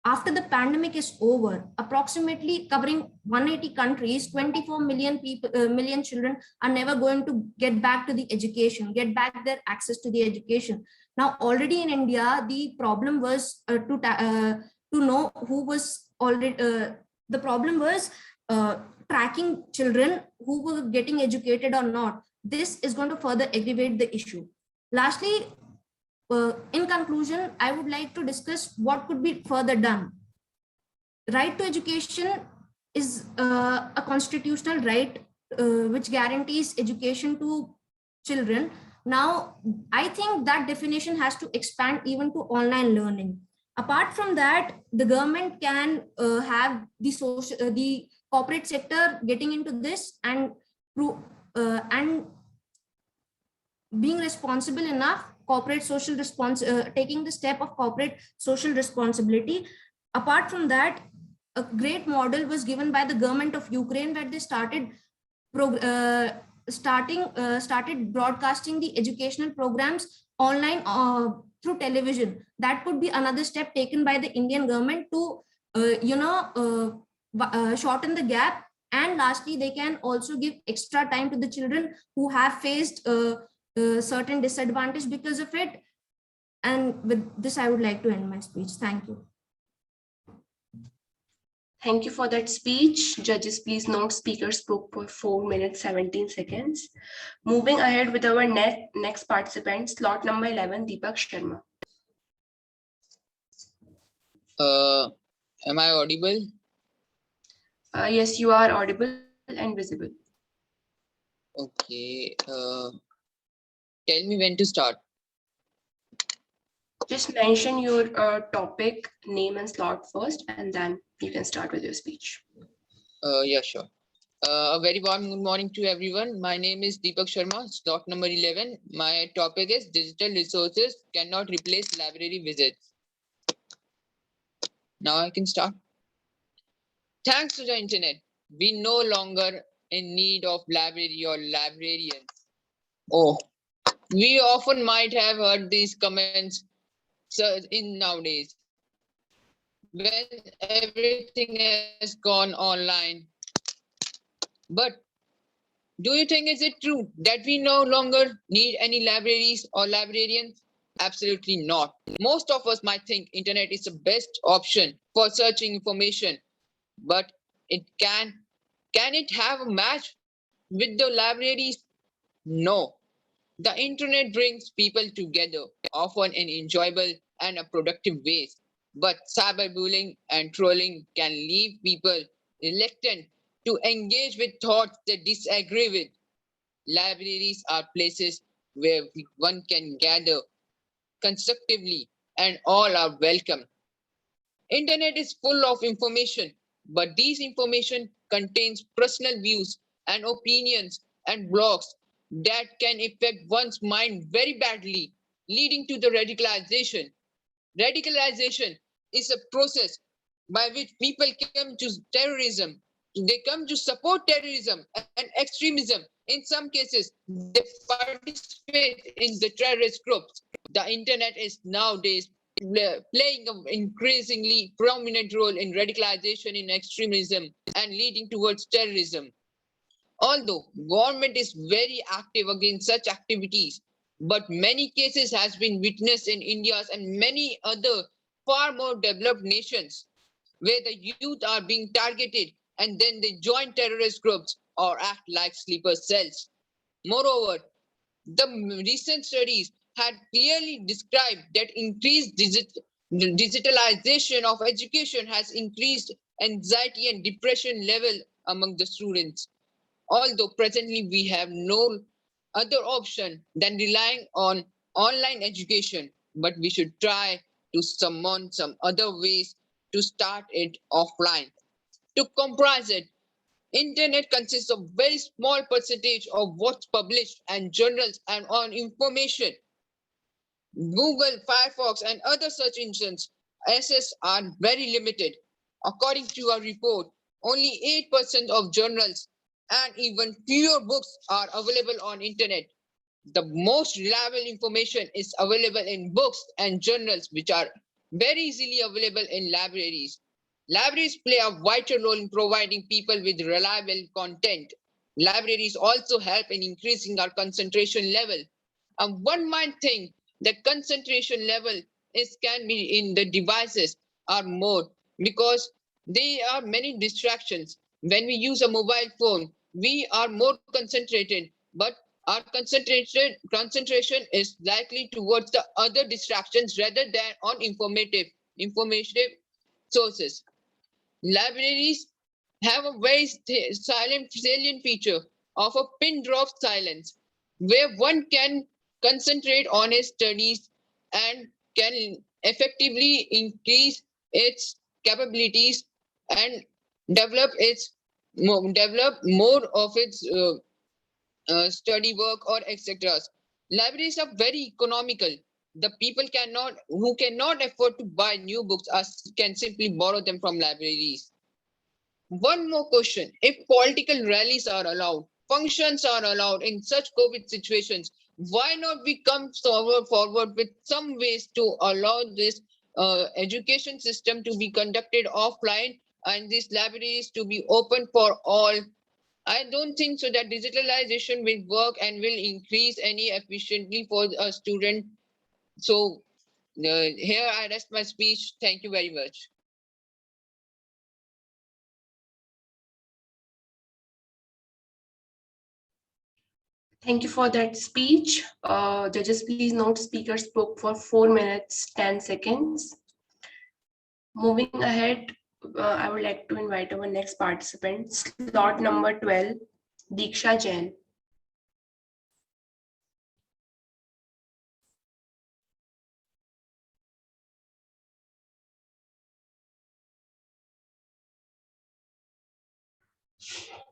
after the pandemic is over, approximately covering 180 countries, 24 million million children are never going to get back to the education, get back their access to the education. Now, already in India, the problem was to know who was already, the problem was tracking children who were getting educated or not. This is going to further aggravate the issue. Lastly, in conclusion, I would like to discuss what could be further done. Right to education is a constitutional right which guarantees education to children. Now, I think that definition has to expand even to online learning. Apart from that, the government can have the corporate sector getting into this and being responsible enough, taking the step of corporate social responsibility. Apart from that, a great model was given by the government of Ukraine, where they started broadcasting the educational programs online through television. That could be another step taken by the Indian government to shorten the gap. And lastly, they can also give extra time to the children who have faced certain disadvantage because of it. And with this, I would like to end my speech. Thank you. Thank you for that speech. Judges, please note speaker spoke for 4 minutes, 17 seconds. Moving ahead with our next participant, slot number 11, Deepak Sharma. Am I audible? Yes, you are audible and visible. Okay. Tell me when to start. Just mention your topic, name and slot first, and then you can start with your speech. Yeah, sure. A very warm good morning to everyone. My name is Deepak Sharma, slot number 11. My topic is digital resources cannot replace library visits. Now I can start. Thanks to the internet, We no longer in need of library or librarians. Oh, we often might have heard these comments in nowadays when everything has gone online. But do you think is it true that we no longer need any libraries or librarians? Absolutely not. Most of us might think internet is the best option for searching information, but it can it have a match with the libraries? No. The internet brings people together, often in enjoyable and a productive ways. But cyberbullying and trolling can leave people reluctant to engage with thoughts they disagree with. Libraries are places where one can gather constructively and all are welcome. Internet is full of information, but these information contains personal views and opinions and blogs that can affect one's mind very badly, leading to the radicalization. Radicalization is a process by which people come to terrorism. They come to support terrorism and extremism. In some cases, they participate in the terrorist groups. The internet is nowadays playing an increasingly prominent role in radicalization in extremism and leading towards terrorism. Although government is very active against such activities, but many cases has been witnessed in India and many other far more developed nations where the youth are being targeted and then they join terrorist groups or act like sleeper cells. Moreover, the recent studies had clearly described that increased digitalization of education has increased anxiety and depression level among the students. Although presently we have no other option than relying on online education, but we should try to summon some other ways to start it offline. To comprise it, internet consists of very small percentage of what's published and journals and on information. Google, Firefox, and other search engines access are very limited. According to a report, only 8% of journals and even fewer books are available on internet. The most reliable information is available in books and journals, which are very easily available in libraries. Libraries play a vital role in providing people with reliable content. Libraries also help in increasing our concentration level. And one might think the concentration level can be in the devices are more because there are many distractions. When we use a mobile phone, we are more concentrated, but our concentration is likely towards the other distractions rather than on informative sources. Libraries have a very salient feature of a pin drop silence, where one can concentrate on his studies and can effectively increase its capabilities and develop more of its study work or etc. Libraries are very economical. The people who cannot afford to buy new books can simply borrow them from libraries. One more question. If political rallies are allowed, functions are allowed in such COVID situations, why not we come forward with some ways to allow this education system to be conducted offline and these libraries to be open for all? I don't think so that digitalization will work and will increase any efficiently for a student. So here I rest my speech. Thank you very much. Thank you for that speech. Judges, please note speaker spoke for 4 minutes, 10 seconds. Moving ahead, I would like to invite our next participant, slot number 12, Diksha Jain.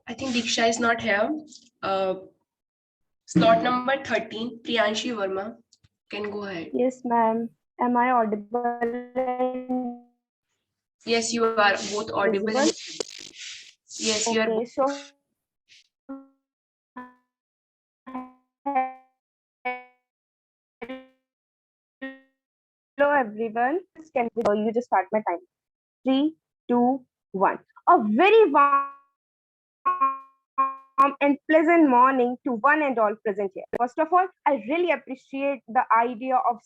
I think Diksha is not here. Slot number 13, Priyanshi Verma. Can go ahead. Yes, ma'am. Am I audible? Yes, you are both audible. Yes, you are. Okay, so hello everyone. You just start my time. 3, 2, 1. A very warm and pleasant morning to one and all present here. First of all, I really appreciate the idea of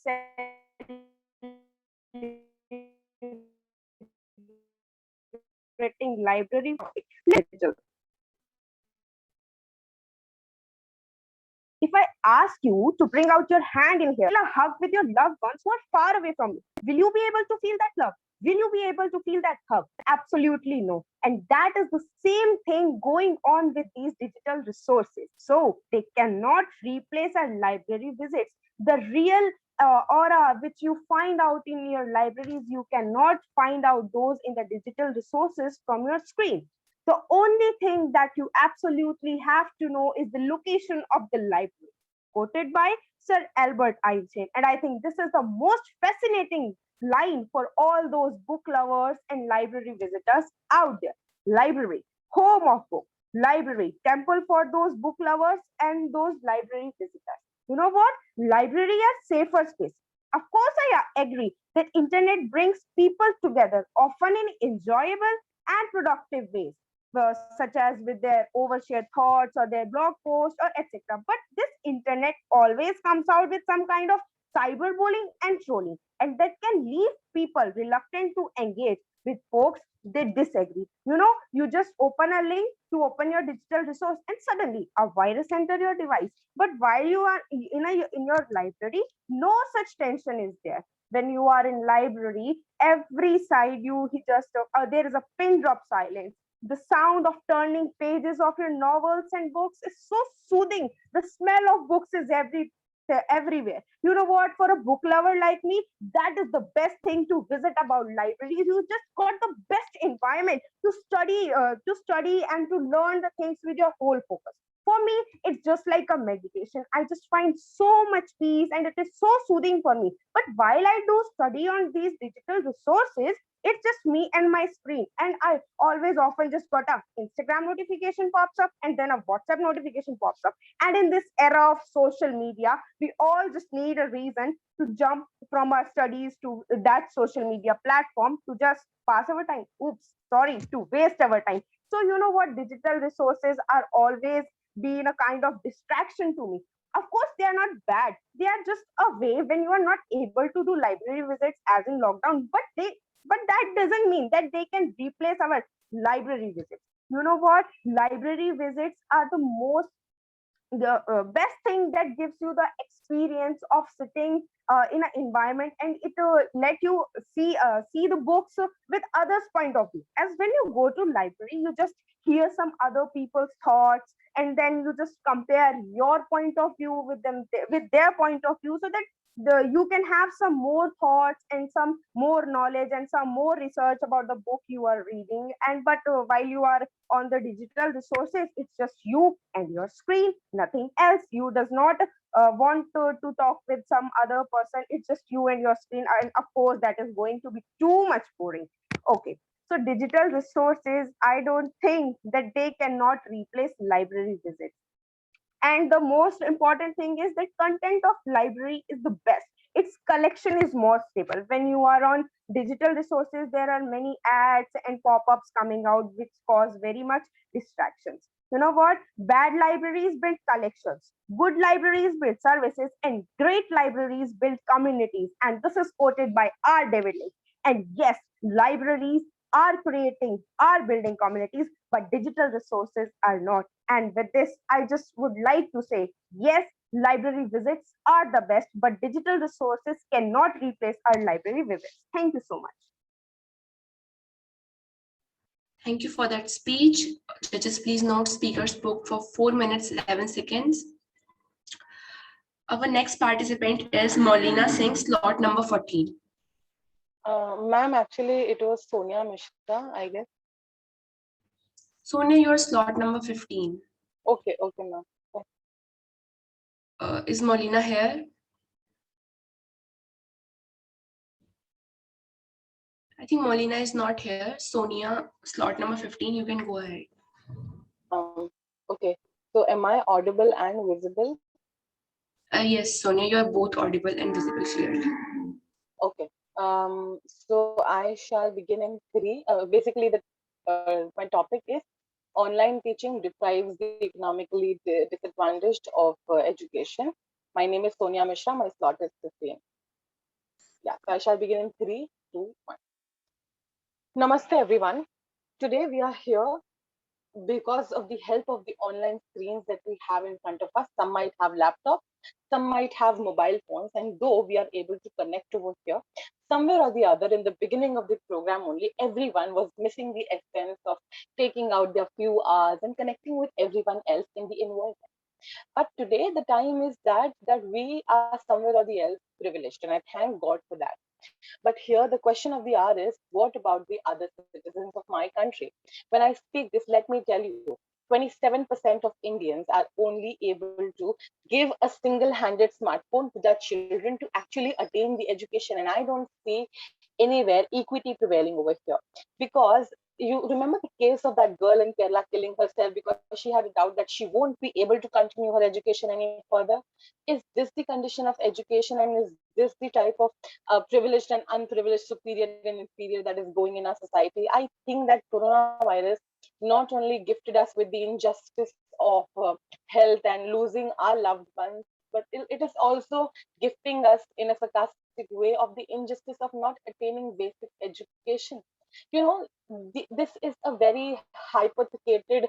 celebrating library. If I ask you to bring out your hand in here, a hug with your loved ones who are far away from you, will you be able to feel that love? Will you be able to feel that hug? Absolutely no. And that is the same thing going on with these digital resources. So they cannot replace our library visits. The real aura which you find out in your libraries, you cannot find out those in the digital resources from your screen. The only thing that you absolutely have to know is the location of the library, quoted by Sir Albert Einstein. And I think this is the most fascinating line for all those book lovers and library visitors out there. Library, home of book, library, temple for those book lovers and those library visitors. You know what? Library are safer space. Of course, I agree that internet brings people together, often in enjoyable and productive ways, such as with their overshared thoughts or their blog posts or etc. But this internet always comes out with some kind of cyberbullying and trolling, and that can leave people reluctant to engage with folks they disagree. You know, you just open a link to open your digital resource, and suddenly a virus enter your device. But while you are in your library, no such tension is there. When you are in library, every side you just there is a pin drop silence. The sound of turning pages of your novels and books is so soothing. The smell of books is everywhere. You know what? For a book lover like me, that is the best thing to visit about libraries. You just got the best environment to study and to learn the things with your whole focus. For me, it's just like a meditation. I just find so much peace and it is so soothing for me. But while I do study on these digital resources, it's just me and my screen. And I always often just got a Instagram notification pops up and then a WhatsApp notification pops up. And in this era of social media, we all just need a reason to jump from our studies to that social media platform to just pass our time. Oops, sorry, to waste our time. So you know what? Digital resources are always been a kind of distraction to me. Of course, they are not bad. They are just a way when you are not able to do library visits as in lockdown, but that doesn't mean that they can replace our library visits. You know what? Library visits are the best thing that gives you the experience of sitting in an environment, and it let you see the books with others point of view. As when you go to library, you just hear some other people's thoughts, and then you just compare your point of view with them with their point of view, so that you can have some more thoughts and some more knowledge and some more research about the book you are reading. And but while you are on the digital resources, it's just you and your screen, nothing else. You does not want to talk with some other person. It's just you and your screen, and of course that is going to be too much boring. Okay, so digital resources, I don't think that they cannot replace library visits. And the most important thing is that content of library is the best. Its collection is more stable. When you are on digital resources, there are many ads and pop-ups coming out which cause very much distractions. You know what? Bad libraries build collections, good libraries build services, and great libraries build communities. And this is quoted by R. David Lynch. And yes, libraries are building communities, but digital resources are not. And with this, I just would like to say, yes, library visits are the best, but digital resources cannot replace our library visits. Thank you so much. Thank you for that speech. Judges, please note speaker spoke for 4 minutes, 11 seconds. Our next participant is Maulina Singh, slot number 14. Ma'am, actually, it was Sonia Mishra, I guess. Sonia, your slot number 15. Okay, ma'am. Is Maulina here? I think Maulina is not here. Sonia, slot number 15, you can go ahead. Okay. So am I audible and visible? Yes, Sonia, you are both audible and visible clearly. Okay. So I shall begin in three. Basically, my topic is online teaching deprives the economically disadvantaged of education. My name is Sonia Mishra. My slot is 15. Yeah, so I shall begin in three, two, one. Namaste, everyone. Today we are here because of the help of the online screens that we have in front of us. Some might have laptops, some might have mobile phones, and though we are able to connect over here, somewhere or the other in the beginning of the program only, everyone was missing the essence of taking out their few hours and connecting with everyone else in the environment. But today the time is that we are somewhere or the else privileged, and I thank God for that. But here the question of the hour is, what about the other citizens of my country? When I speak this, let me tell you, 27% of Indians are only able to give a single-handed smartphone to their children to actually attain the education. And I don't see anywhere equity prevailing over here. Because you remember the case of that girl in Kerala killing herself because she had a doubt that she won't be able to continue her education any further? Is this the condition of education, and is this the type of privileged and unprivileged, superior and inferior that is going in our society? I think that coronavirus not only gifted us with the injustice of health and losing our loved ones, but it is also gifting us in a sarcastic way of the injustice of not attaining basic education. You know, this is a very hypothecated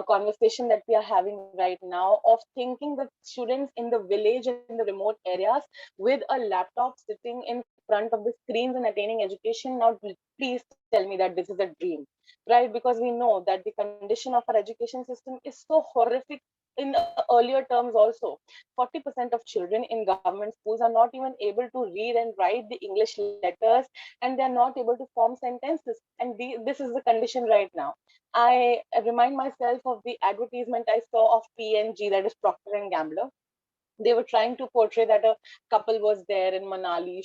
conversation that we are having right now, of thinking that students in the village and in the remote areas with a laptop sitting in front of the screens and attaining education. Now please tell me that this is a dream, right? Because we know that the condition of our education system is so horrific in earlier terms also. 40% of children in government schools are not even able to read and write the English letters, and they're not able to form sentences. And this is the condition right now. I remind myself of the advertisement I saw of PNG, that is Procter and Gamble. They were trying to portray that a couple was there in Manali,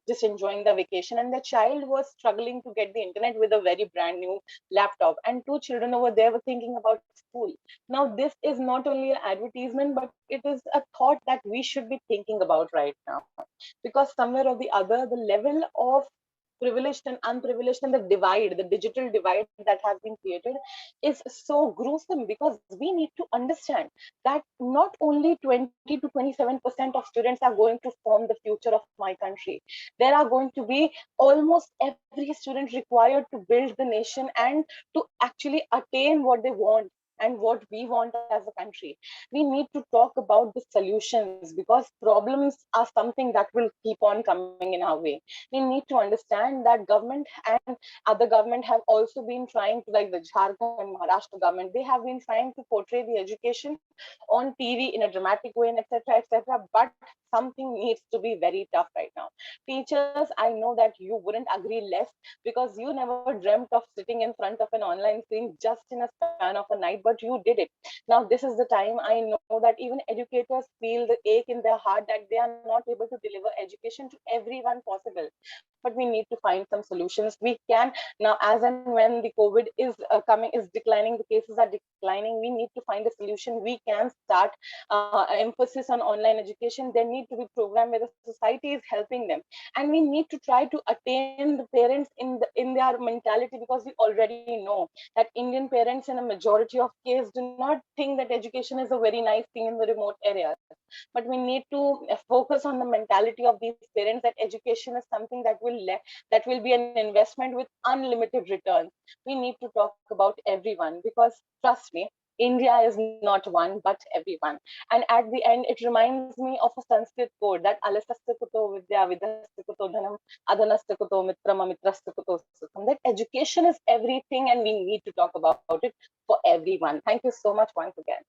just enjoying the vacation, and the child was struggling to get the internet with a very brand new laptop, and two children over there were thinking about school. Now this is not only an advertisement, but it is a thought that we should be thinking about right now, because somewhere or the other the level of privileged and unprivileged and the divide, the digital divide that has been created, is so gruesome, because we need to understand that not only 20 to 27% of students are going to form the future of my country. There are going to be almost every student required to build the nation and to actually attain what they want and what we want as a country. We need to talk about the solutions, because problems are something that will keep on coming in our way. We need to understand that government and other government have also been trying to, like the Jharkhand and Maharashtra government, they have been trying to portray the education on TV in a dramatic way, and etc., etc. But something needs to be very tough right now. Teachers, I know that you wouldn't agree less, because you never dreamt of sitting in front of an online screen just in a span of a night, but you did it. Now this is the time. I know that even educators feel the ache in their heart that they are not able to deliver education to everyone possible. But we need to find some solutions. We can now, as and when the COVID is declining, the cases are declining, we need to find a solution. We can start emphasis on online education. There need to be program where the society is helping them, and we need to try to attain the parents in their mentality, because we already know that Indian parents in a majority of cases do not think that education is a very nice thing in the remote areas. But we need to focus on the mentality of these parents, that education is something that will be an investment with unlimited returns. We need to talk about everyone, because trust me, India is not one but everyone. And at the end, it reminds me of a Sanskrit quote, that alasasya kuto vidya vidasya kuto dhanam adhanasya kuto mitrama mitrasya kuto sukham. That education is everything, and we need to talk about it for everyone. Thank you so much once again.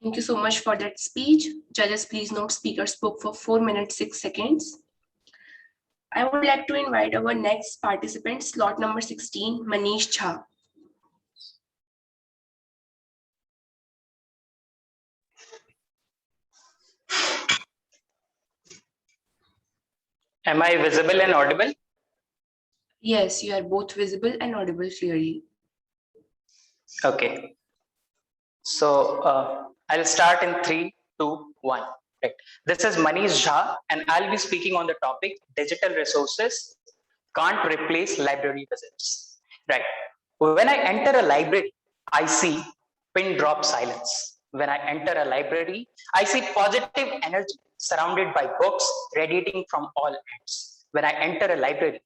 Thank you so much for that speech. Judges, please note speaker spoke for 4 minutes, 6 seconds. I would like to invite our next participant, slot number 16, Manish Jha. Am I visible and audible? Yes, you are both visible and audible clearly. Okay. So I'll start in 3, 2, 1. Right. This is Manish Jha, and I'll be speaking on the topic digital resources can't replace library visits. Right. When I enter a library, I see pin drop silence. When I enter a library, I see positive energy surrounded by books radiating from all ends. When I enter a library,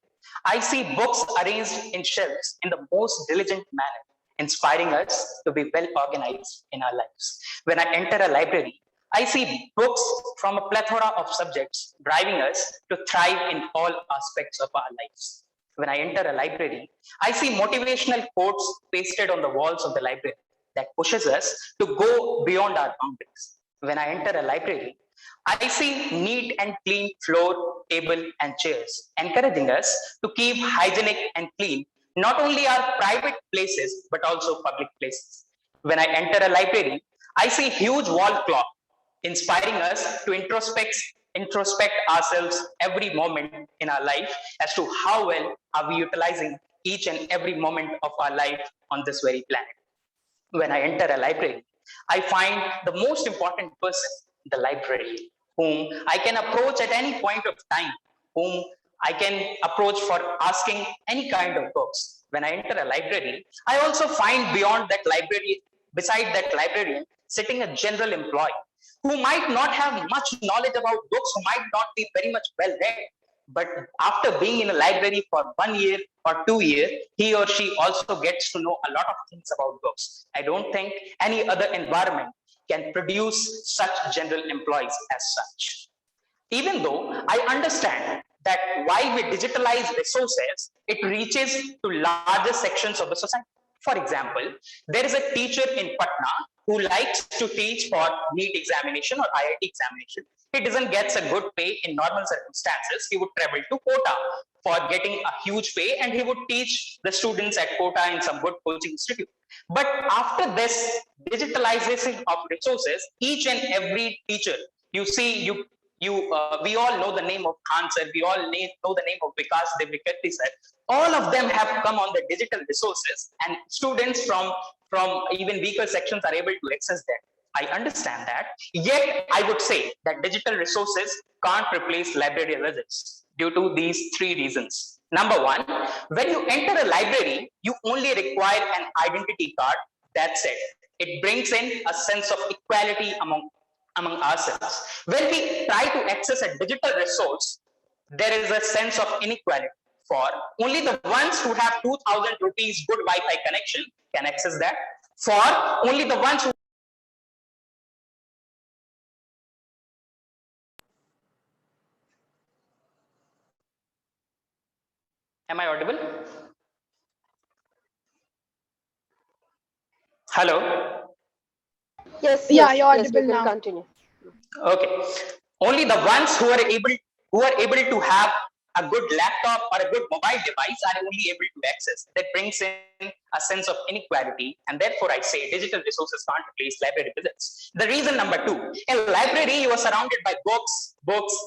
I see books arranged in shelves in the most diligent manner, inspiring us to be well organized in our lives. When I enter a library, I see books from a plethora of subjects driving us to thrive in all aspects of our lives. When I enter a library, I see motivational quotes pasted on the walls of the library that pushes us to go beyond our boundaries. When I enter a library, I see neat and clean floor, table, and chairs, encouraging us to keep hygienic and clean, not only our private places, but also public places. When I enter a library, I see huge wall clock, inspiring us to introspect ourselves every moment in our life as to how well are we utilizing each and every moment of our life on this very planet. When I enter a library, I find the most important person, the librarian, whom I can approach at any point of time, whom I can approach for asking any kind of books. When I enter a library, I also find beyond that library, beside that librarian, sitting a general employee who might not have much knowledge about books, who might not be very much well read, but after being in a library for 1 year or 2 years, he or she also gets to know a lot of things about books. I don't think any other environment can produce such general employees as such. Even though I understand that while we digitalize resources, it reaches to larger sections of the society. For example, there is a teacher in Patna who likes to teach for NEET examination or IIT examination. He doesn't get a good pay in normal circumstances. He would travel to Kota for getting a huge pay, and he would teach the students at Kota in some good coaching institute. But after this digitalization of resources, each and every teacher, you see, we all know the name of Khan sir, we all know the name of Vikas Devikati sir. All of them have come on the digital resources, and students from even weaker sections are able to access them. I understand that. Yet, I would say that digital resources can't replace library visits due to these 3 reasons. Number 1, when you enter a library, you only require an identity card. That's it. It brings in a sense of equality among ourselves. When we try to access a digital resource, there is a sense of inequality. For only the ones who have 2,000 rupees good Wi-Fi connection can access that. For only the ones who Am I audible? Hello? Yes, Yeah, yes, you're yes, we audible can now. continue. Okay. Only the ones who are able to have a good laptop or a good mobile device are only able to access. That brings in a sense of inequality, and therefore I say digital resources can't replace library visits. The reason number 2, in a library you are surrounded by books,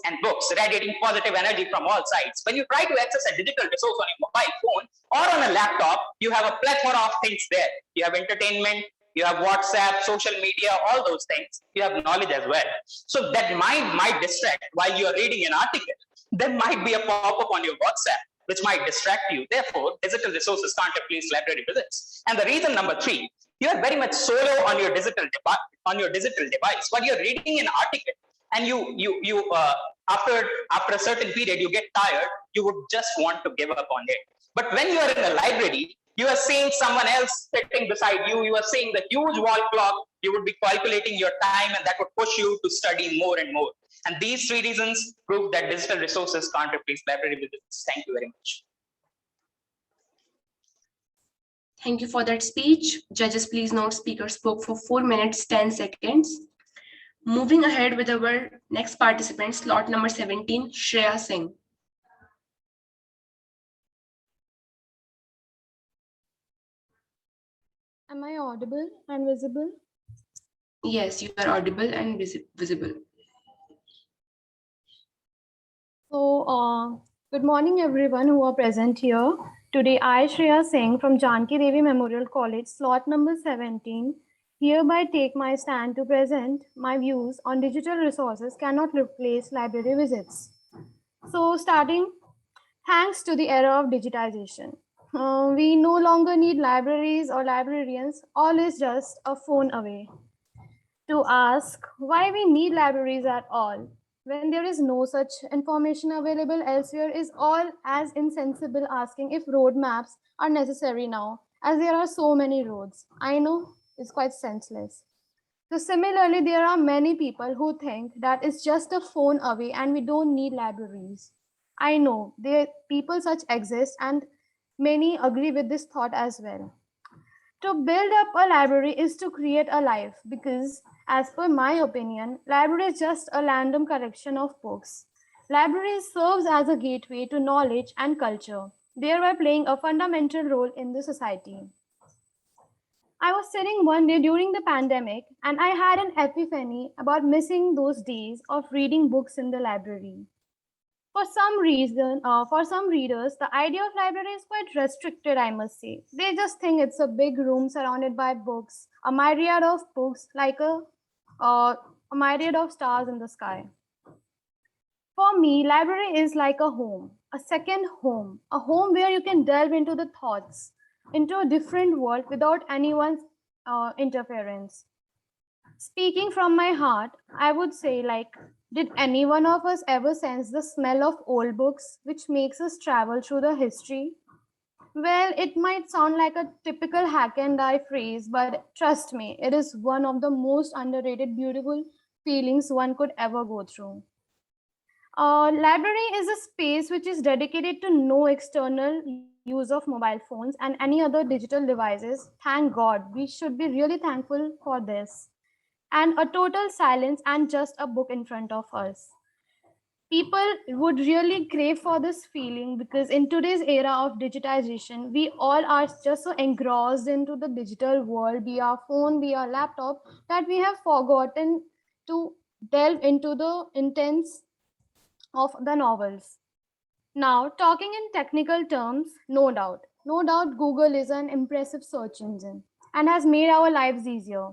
and books, radiating positive energy from all sides. When you try to access a digital resource on your mobile phone or on a laptop, you have a plethora of things there. You have entertainment, you have WhatsApp, social media, all those things. You have knowledge as well. So that might distract while you are reading an article. There might be a pop-up on your WhatsApp which might distract you. Therefore, digital resources can't replace library visits. And the reason number 3, you are very much solo on your digital device. While you're reading an article, and after a certain period you get tired, you would just want to give up on it. But when you are in a library, you are seeing someone else sitting beside you, you are seeing the huge wall clock, you would be calculating your time, and that would push you to study more and more. And these 3 reasons prove that digital resources can't replace library visits. Thank you very much. Thank you for that speech. Judges, please note speaker spoke for 4 minutes, 10 seconds. Moving ahead with our next participant, slot number 17, Shreya Singh. Am I audible and visible? Yes, you are audible and visible. So, good morning, everyone who are present here. Today, I, Shreya Singh from Janki Devi Memorial College, slot number 17, hereby take my stand to present my views on digital resources cannot replace library visits. So, starting, thanks to the era of digitization, we no longer need libraries or librarians, all is just a phone away. To ask why we need libraries at all when there is no such information available elsewhere is all as insensible asking if road maps are necessary now, as there are so many roads. I know it's quite senseless. So similarly, there are many people who think that it's just a phone away and we don't need libraries. I know there people such exist and many agree with this thought as well. To build up a library is to create a life because, as per my opinion, library is just a random collection of books. Library serves as a gateway to knowledge and culture, thereby playing a fundamental role in the society. I was sitting one day during the pandemic and I had an epiphany about missing those days of reading books in the library. For some reason, for some readers, the idea of library is quite restricted, I must say. They just think it's a big room surrounded by books, a myriad of books, like a myriad of stars in the sky. For me, library is like a home, a second home, a home where you can delve into the thoughts, into a different world without anyone's interference. Speaking from my heart, I would say, like, did any one of us ever sense the smell of old books which makes us travel through the history? Well, it might sound like a typical hack and die phrase, but trust me, it is one of the most underrated, beautiful feelings one could ever go through. Library is a space which is dedicated to no external use of mobile phones and any other digital devices. Thank God, we should be really thankful for this. And a total silence and just a book in front of us. People would really crave for this feeling because in today's era of digitization, we all are just so engrossed into the digital world via phone, via laptop, that we have forgotten to delve into the intents of the novels. Now, talking in technical terms, no doubt Google is an impressive search engine and has made our lives easier.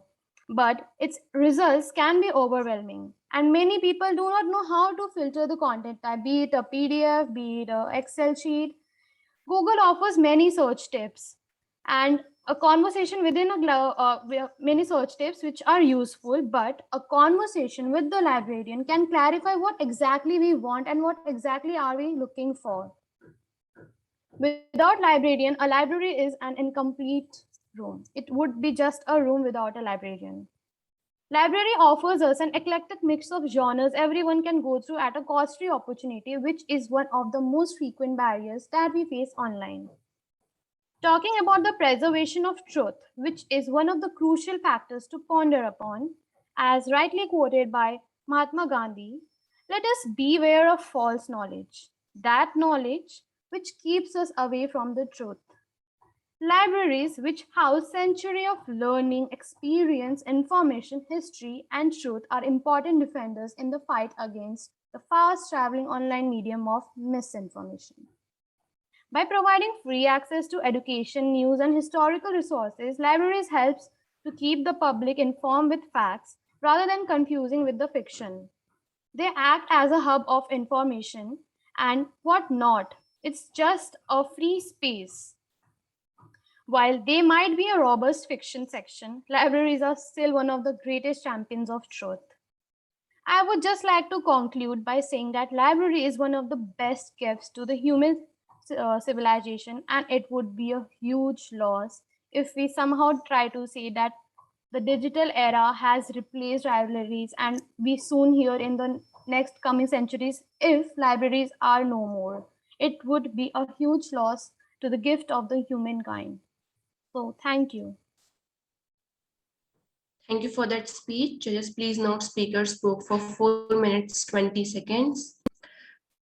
But its results can be overwhelming, and many people do not know how to filter the content type, be it a PDF, be it an Excel sheet. Google offers many search tips and a conversation within many search tips which are useful, but a conversation with the librarian can clarify what exactly we want and what exactly are we looking for. Without librarian, a library is an incomplete room. It would be just a room without a librarian. Library offers us an eclectic mix of genres everyone can go through at a cost-free opportunity, which is one of the most frequent barriers that we face online. Talking about the preservation of truth, which is one of the crucial factors to ponder upon, as rightly quoted by Mahatma Gandhi, let us beware of false knowledge, that knowledge which keeps us away from the truth. Libraries, which house centuries of learning, experience, information, history, and truth, are important defenders in the fight against the fast-traveling online medium of misinformation. By providing free access to education, news, and historical resources, libraries helps to keep the public informed with facts rather than confusing with the fiction. They act as a hub of information and whatnot. It's just a free space. While they might be a robust fiction section, libraries are still one of the greatest champions of truth. I would just like to conclude by saying that library is one of the best gifts to the human civilization, and it would be a huge loss if we somehow try to say that the digital era has replaced libraries and we soon hear in the next coming centuries if libraries are no more. It would be a huge loss to the gift of the humankind. So thank you. Thank you for that speech. Judges, please note speaker spoke for 4 minutes, 20 seconds.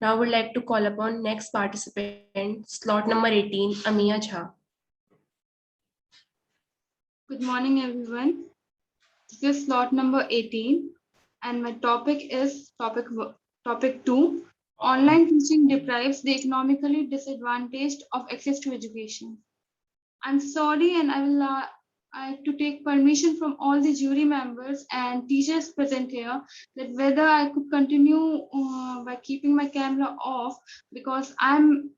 Now we'd like to call upon next participant, slot number 18, Amiya Jha. Good morning, everyone. This is slot number 18, and my topic is topic 2, Online teaching deprives the economically disadvantaged of access to education. I'm sorry, and I have to take permission from all the jury members and teachers present here that whether I could continue by keeping my camera off, because I'm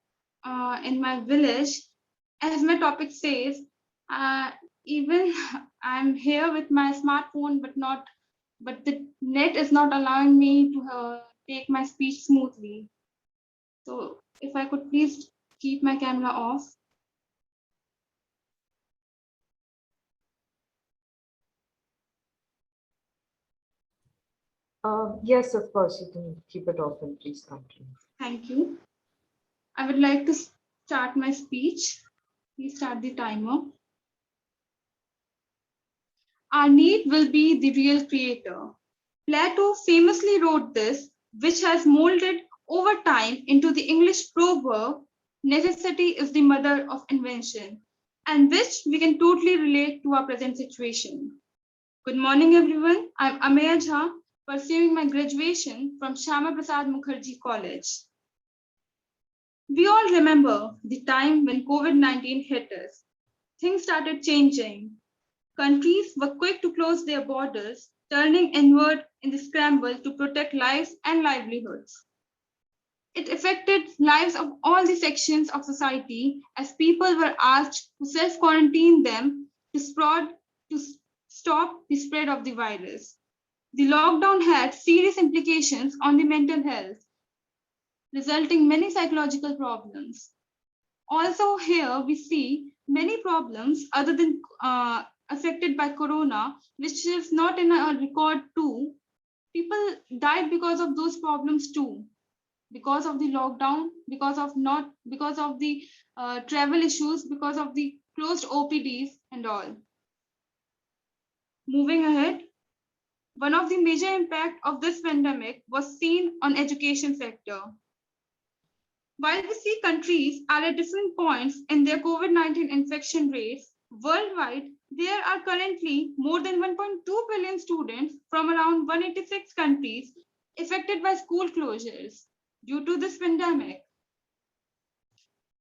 in my village, as my topic says. Even I'm here with my smartphone, but the net is not allowing me to take my speech smoothly. So if I could please keep my camera off. Yes, of course, you can keep it off and please continue. Thank you. I would like to start my speech. Please start the timer. Our need will be the real creator. Plato famously wrote this, which has molded over time into the English proverb, necessity is the mother of invention, and which we can totally relate to our present situation. Good morning, everyone. I'm Ameya Jha, pursuing my graduation from Shyama Prasad Mukherjee College. We all remember the time when COVID-19 hit us. Things started changing. Countries were quick to close their borders, turning inward in the scramble to protect lives and livelihoods. It affected lives of all the sections of society as people were asked to self-quarantine them to stop the spread of the virus. The lockdown had serious implications on the mental health, resulting many psychological problems. Also here we see many problems other than affected by corona, which is not in a record too. People died because of those problems too, because of the lockdown, because of the travel issues, because of the closed OPDs and all. Moving ahead, one of the major impact of this pandemic was seen on education sector. While we see countries are at different points in their COVID-19 infection rates, worldwide, there are currently more than 1.2 billion students from around 186 countries affected by school closures due to this pandemic.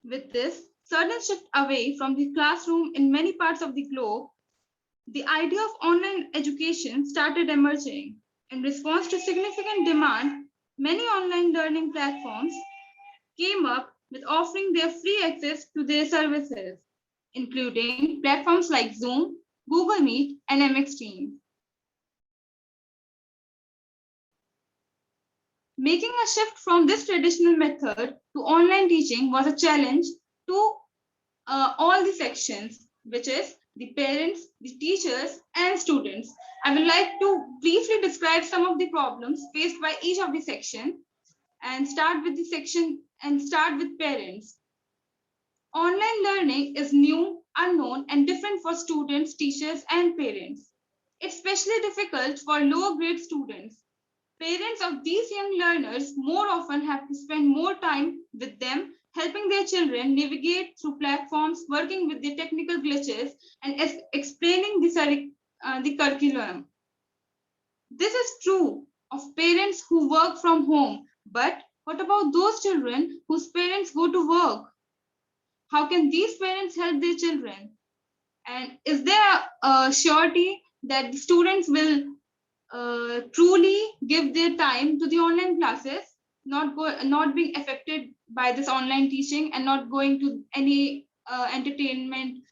With this sudden shift away from the classroom in many parts of the globe, the idea of online education started emerging. In response to significant demand, many online learning platforms came up with offering their free access to their services, including platforms like Zoom, Google Meet, and MX Teams. Making a shift from this traditional method to online teaching was a challenge to all the sections, which is the parents, the teachers, and students. I would like to briefly describe some of the problems faced by each of the section and start with parents. Online learning is new, unknown, and different for students, teachers, and parents. It's especially difficult for lower grade students. Parents of these young learners more often have to spend more time with them, helping their children navigate through platforms, working with the technical glitches, and explaining the curriculum. This is true of parents who work from home, but what about those children whose parents go to work? How can these parents help their children? And is there a surety that the students will truly give their time to the online classes, not being affected by this online teaching and not going to any entertainment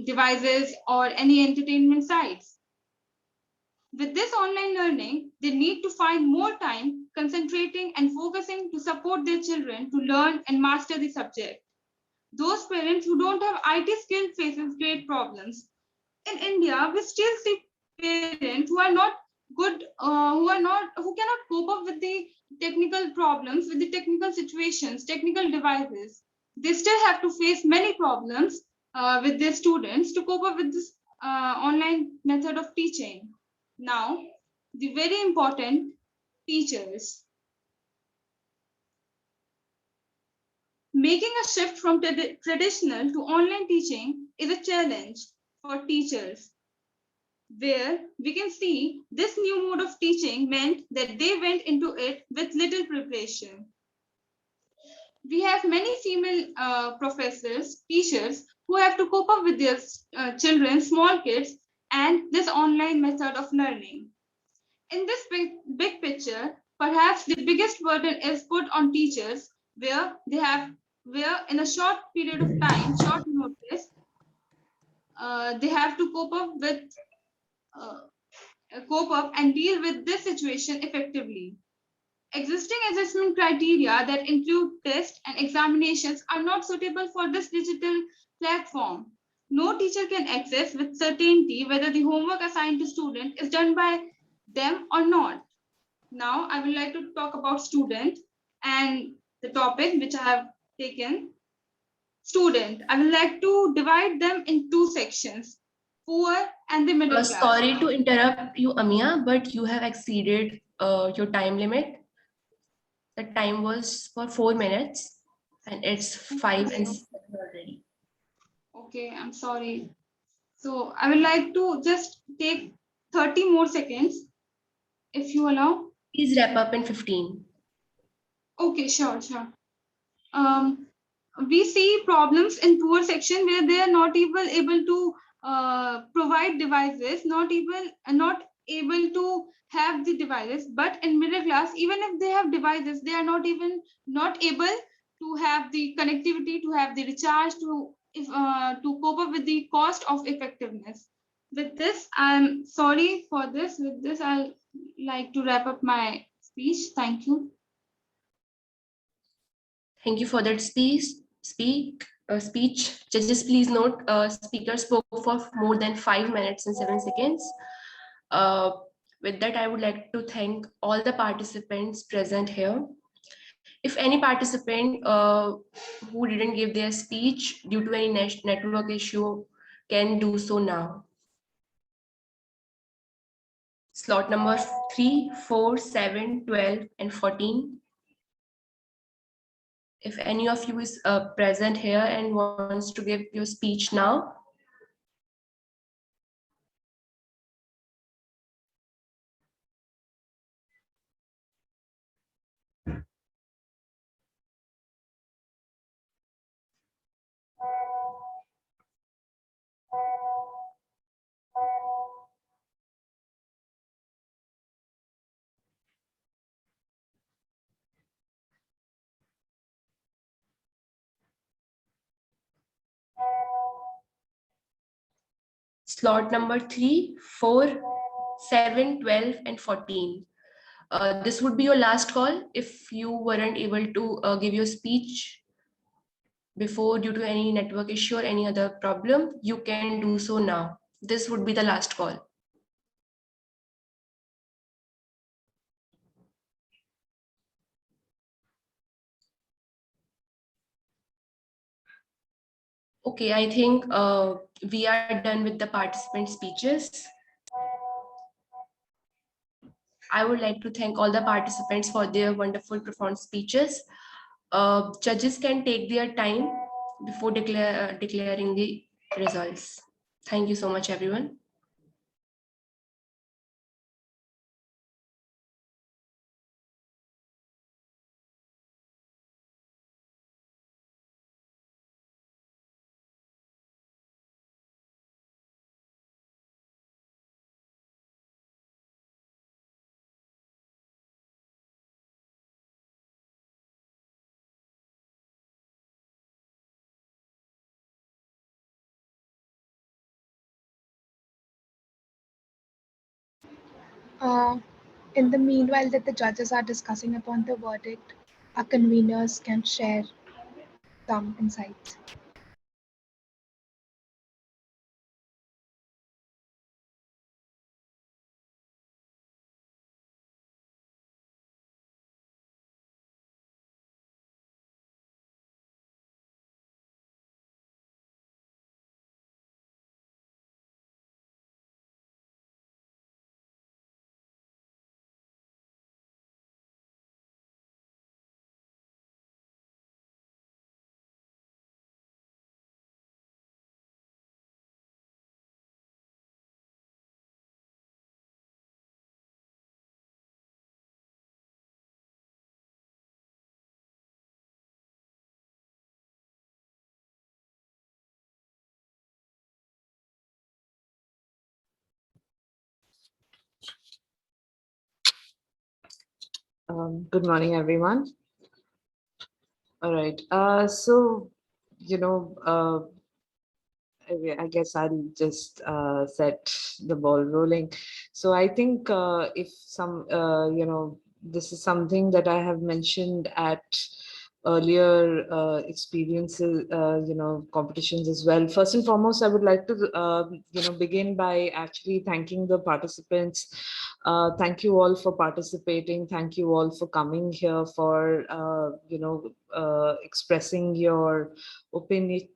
devices or any entertainment sites? With this online learning, they need to find more time concentrating and focusing to support their children to learn and master the subject. Those parents who don't have IT skills faces great problems. In India, we still see parents who are not good, who cannot cope up with the technical problems, with the technical situations, technical devices. They still have to face many problems with their students to cope up with this online method of teaching. Now, the very important teachers. Making a shift from traditional to online teaching is a challenge for teachers. where we can see this new mode of teaching meant that they went into it with little preparation. We have many female professors, teachers who have to cope up with their children, small kids, and this online method of learning. In this big picture, perhaps the biggest burden is put on teachers where in a short period of time, short notice, they have to uh, cope up and deal with this situation effectively. Existing assessment criteria that include tests and examinations are not suitable for this digital platform. No teacher can access with certainty whether the homework assigned to student is done by them or not. Now, I would like to talk about student and the topic which I have taken. Student, I would like to divide them in two sections, poor and the middle class. Sorry to interrupt you, Amia, but you have exceeded your time limit. The time was for 4 minutes and it's 5 and 7 already. Okay, I'm sorry. So I would like to just take 30 more seconds, if you allow. Please wrap up in 15. Okay, sure. We see problems in poor section where they are not even able to provide devices, not able to have the devices. But in middle class, even if they have devices, they are not able to have the connectivity, to have the recharge, to cope up with the cost of effectiveness. With this, I'm sorry for this. With this, I'll like to wrap up my speech. Thank you. Thank you for that speech. Judges, please note, speaker spoke for more than 5 minutes and 7 seconds. With that, I would like to thank all the participants present here. If any participant who didn't give their speech due to any network issue can do so now. Slot number 3, 4, 7, 12, and 14. If any of you is present here and wants to give your speech now. Slot number 3, 4, 7, 12, and 14. This would be your last call. If you weren't able to give your speech before due to any network issue or any other problem, you can do so now. This would be the last call. Okay, I think we are done with the participant speeches. I would like to thank all the participants for their wonderful profound speeches. Judges can take their time before declaring the results. Thank you so much, everyone. In the meanwhile that the judges are discussing upon the verdict, our conveners can share some insights. Good morning, everyone. All right. You know, I guess I'll just set the ball rolling. So I think if some, this is something that I have mentioned at earlier experiences, competitions as well. First and foremost, I would like to, begin by actually thanking the participants. Thank you all for participating. Thank you all for coming here for, expressing your opinion,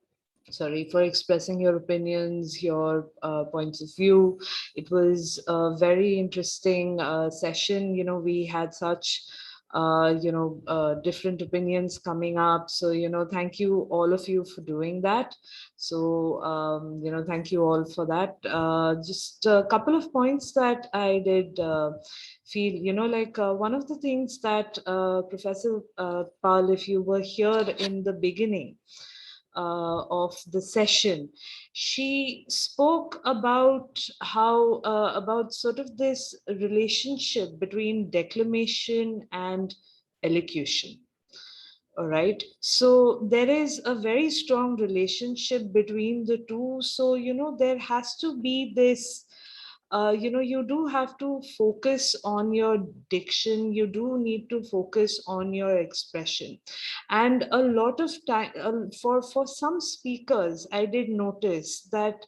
for expressing your opinions, your points of view. It was a very interesting session. We had such different opinions coming up. So, thank you all of you for doing that. So, thank you all for that. Just a couple of points that I did feel, one of the things that Professor Pal, if you were here in the beginning, of the session, she spoke about how about sort of this relationship between declamation and elocution. All right, so there is a very strong relationship between the two. So there has to be this, you do have to focus on your diction, you do need to focus on your expression. And a lot of time, for some speakers, I did notice that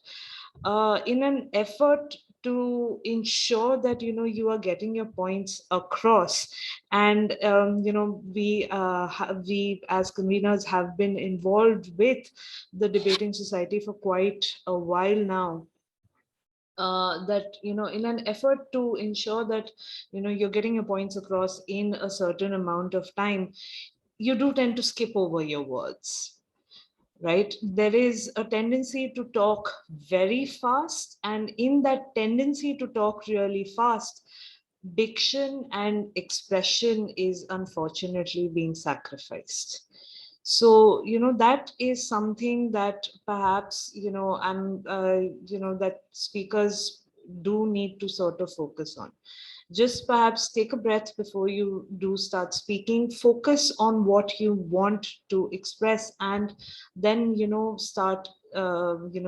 in an effort to ensure that you are getting your points across, and we as conveners have been involved with the debating society for quite a while now, that in an effort to ensure that you're getting your points across in a certain amount of time, you do tend to skip over your words, right? There is a tendency to talk very fast, and in that tendency to talk really fast, diction and expression is unfortunately being sacrificed. So that is something that perhaps that speakers do need to sort of focus on. Just perhaps take a breath before you do start speaking, focus on what you want to express, and then start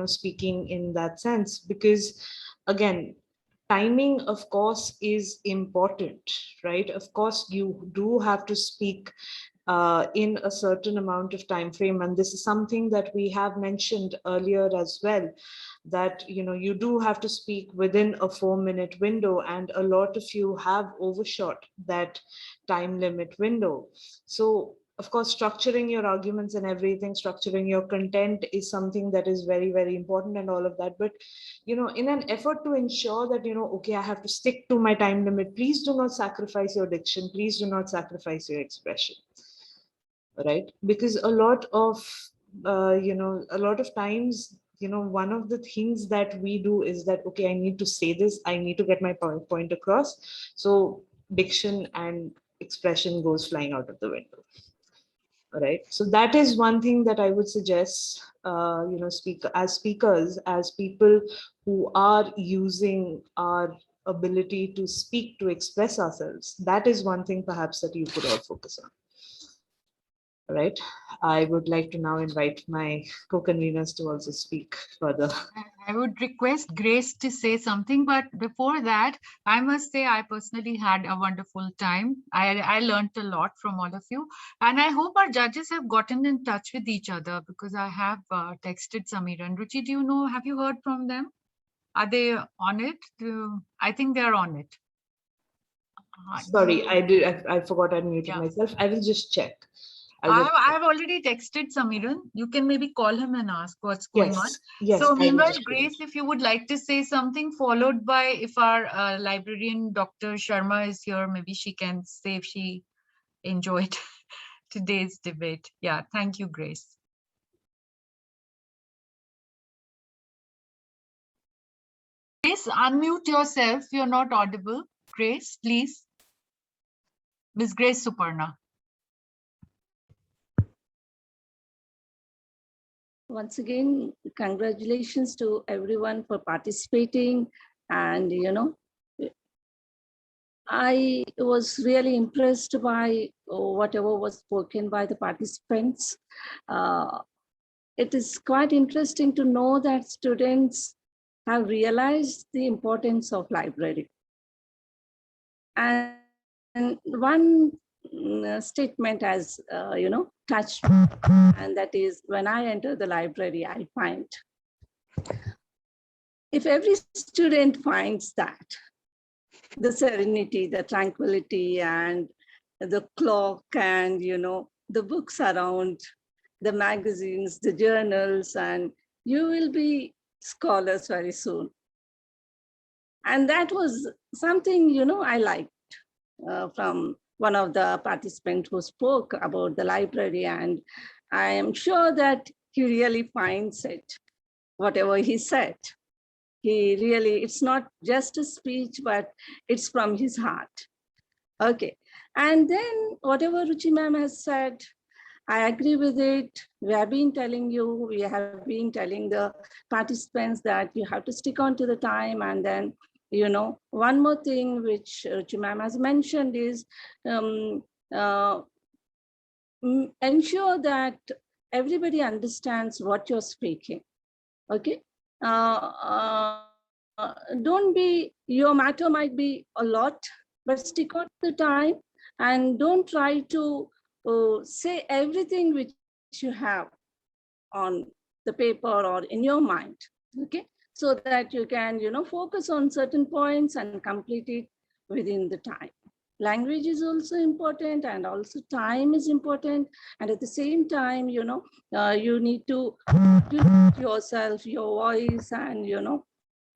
speaking in that sense. Because again, timing of course is important, right? Of course you do have to speak in a certain amount of time frame, and this is something that we have mentioned earlier as well, that you do have to speak within a 4-minute window, and a lot of you have overshot that time limit window. So of course, structuring your arguments and everything, structuring your content is something that is very, very important and all of that. But in an effort to ensure that okay, I have to stick to my time limit, please do not sacrifice your diction, please do not sacrifice your expression, right? Because a lot of times, one of the things that we do is that, okay, I need to say this, I need to get my point across, so diction and expression goes flying out of the window. All right, so that is one thing that I would suggest, speakers, as people who are using our ability to speak, to express ourselves, that is one thing perhaps that you could all focus on. All right, I would like to now invite my co-conveners to also speak further. I would request Grace to say something, but before that, I must say I personally had a wonderful time. I learned a lot from all of you, and I hope our judges have gotten in touch with each other, because I have texted Samiran. Ruchi, do you know, have you heard from them? Are they on it? I think they're on it. Sorry, I forgot I muted myself. I will just check. I've already texted Samiran. You can maybe call him and ask what's going on. Yes. So meanwhile, Grace, if you would like to say something, followed by, if our librarian Dr. Sharma is here, maybe she can say if she enjoyed today's debate. Yeah, thank you, Grace. Grace, unmute yourself. You're not audible. Grace, please. Ms. Grace Suparna. Once again, congratulations to everyone for participating, and I was really impressed by whatever was spoken by the participants. It is quite interesting to know that students have realized the importance of library. And one statement has, touched me, and that is when I enter the library, I find if every student finds that the serenity, the tranquility, and the clock, and the books around, the magazines, the journals, and you will be scholars very soon. And that was something I liked from one of the participants who spoke about the library, and I am sure that he really finds it, whatever he said. He really, it's not just a speech, but it's from his heart. Okay. And then whatever Ruchi ma'am has said, I agree with it. We have been telling the participants that you have to stick on to the time. And then, one more thing which Ruchi ma'am has mentioned is ensure that everybody understands what you're speaking. Okay. Don't be, your matter might be a lot, but stick on to the time and don't try to say everything which you have on the paper or in your mind, okay? So that you can, focus on certain points and complete it within the time. Language is also important, and also time is important. And at the same time, you need to use yourself, your voice, and,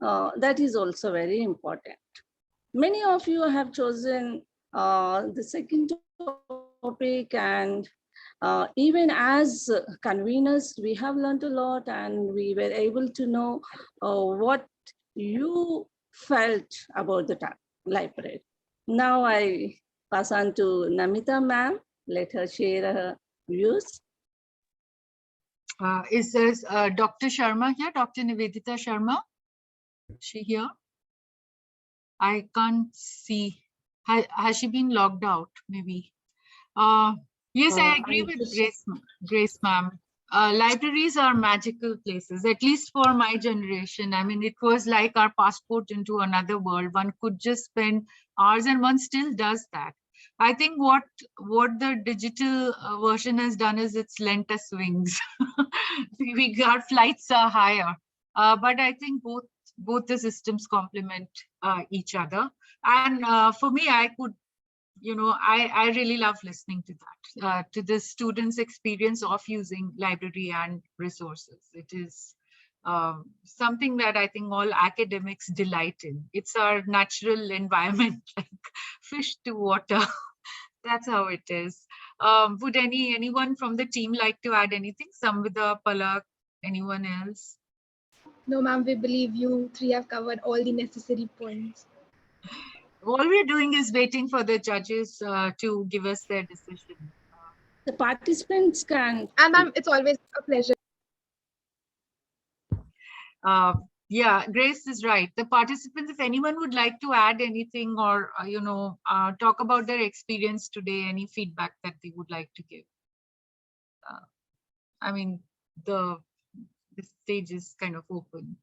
that is also very important. Many of you have chosen the second topic, and even as conveners, we have learned a lot, and we were able to know what you felt about the library. Now I pass on to Namita ma'am. Let her share her views. Is there Dr. Sharma here? Dr. Nivedita Sharma? Is she here? I can't see. Has she been logged out? Maybe. Yes, I agree with Grace ma'am. Libraries are magical places, at least for my generation. I mean, it was like our passport into another world. One could just spend hours, and one still does that. I think what the digital version has done is it's lent us wings. Our flights are higher, but I think both the systems complement each other. And for me, I could, I really love listening to that, to the students' experience of using library and resources. It is something that I think all academics delight in. It's our natural environment, like fish to water. That's how it is. Would anyone from the team like to add anything? Samvida, Palak, anyone else? No, ma'am, we believe you three have covered all the necessary points. All we're doing is waiting for the judges to give us their decision. The participants can. And ma'am, it's always a pleasure. Yeah, Grace is right. The participants, if anyone would like to add anything or, talk about their experience today, any feedback that they would like to give. I mean, the stage is kind of open.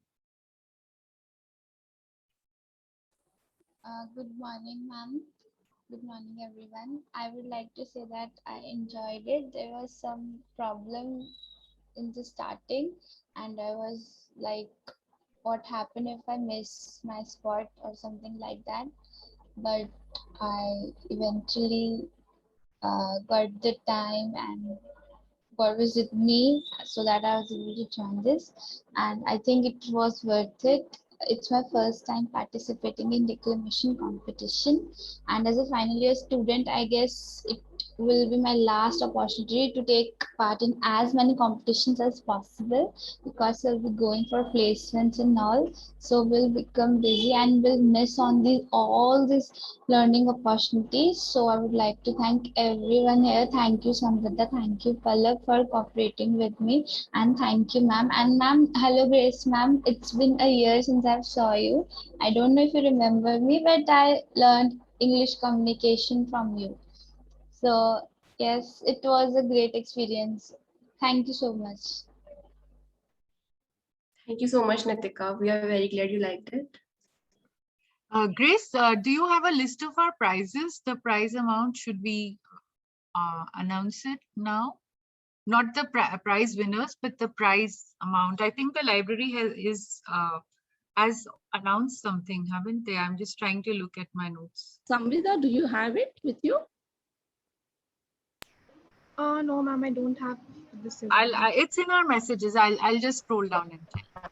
Good morning, ma'am. Good morning, everyone. I would like to say that I enjoyed it. There was some problem in the starting, and I was like, what happened if I miss my spot or something like that? But I eventually got the time, and God was with me so that I was able to join this, and I think it was worth it. It's my first time participating in declamation competition, and as a final year student, I guess it will be my last opportunity to take part in as many competitions as possible, because we'll be going for placements and all, so we'll become busy and we'll miss on all these learning opportunities. So I would like to thank everyone here. Thank you, Samvita. Thank you, Palak, for cooperating with me. And thank you, ma'am. And ma'am, hello, Grace, ma'am. It's been a year since I saw you. I don't know if you remember me, but I learned English communication from you. So yes, it was a great experience. Thank you so much. Thank you so much, Nitika. We are very glad you liked it. Grace, do you have a list of our prizes? The prize amount, should we announce it now? Not the prize winners, but the prize amount. I think the library has announced something, haven't they? I'm just trying to look at my notes. Samvida, do you have it with you? No, ma'am, I don't have this. It's in our messages. I'll just scroll down and tell.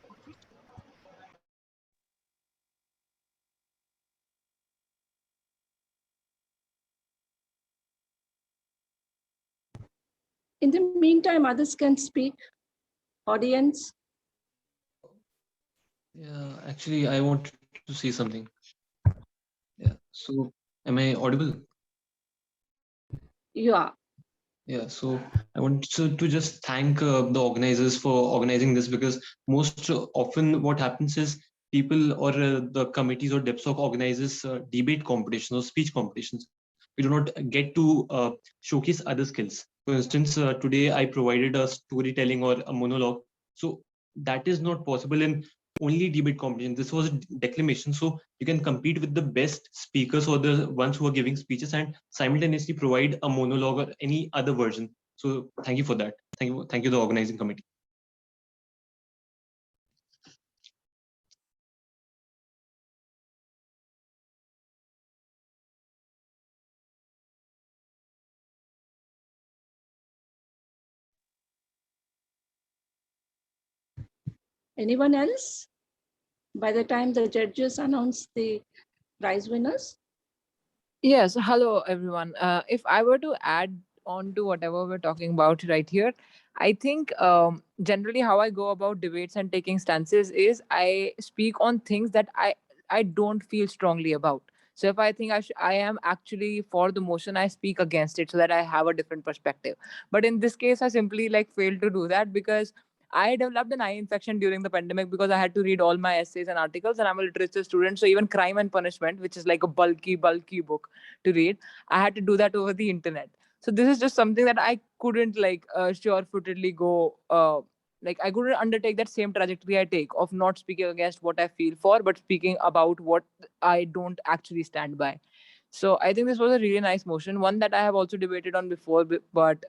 In the meantime, others can speak. Audience. Yeah, actually, I want to say something. Yeah. So, am I audible? You are. Yeah. So, I want to just thank the organizers for organizing this, because most often what happens is people or the committees or DepSoc organizes debate competitions or speech competitions. We do not get to showcase other skills. For instance, today I provided a storytelling or a monologue. So that is not possible in only debate competition. This was declamation. So you can compete with the best speakers or the ones who are giving speeches and simultaneously provide a monologue or any other version. So thank you for that. Thank you, the organizing committee. Anyone else? By the time the judges announce the prize winners? Yes, hello everyone. If I were to add on to whatever we're talking about right here, I think generally how I go about debates and taking stances is I speak on things that I don't feel strongly about. So if I think I am actually for the motion, I speak against it so that I have a different perspective. But in this case, I simply like failed to do that because I developed an eye infection during the pandemic because I had to read all my essays and articles, and I'm a literature student. So even Crime and Punishment, which is like a bulky book to read, I had to do that over the internet. So this is just something that I couldn't like sure-footedly go. Like I couldn't undertake that same trajectory I take of not speaking against what I feel for, but speaking about what I don't actually stand by. So I think this was a really nice motion, one that I have also debated on before, but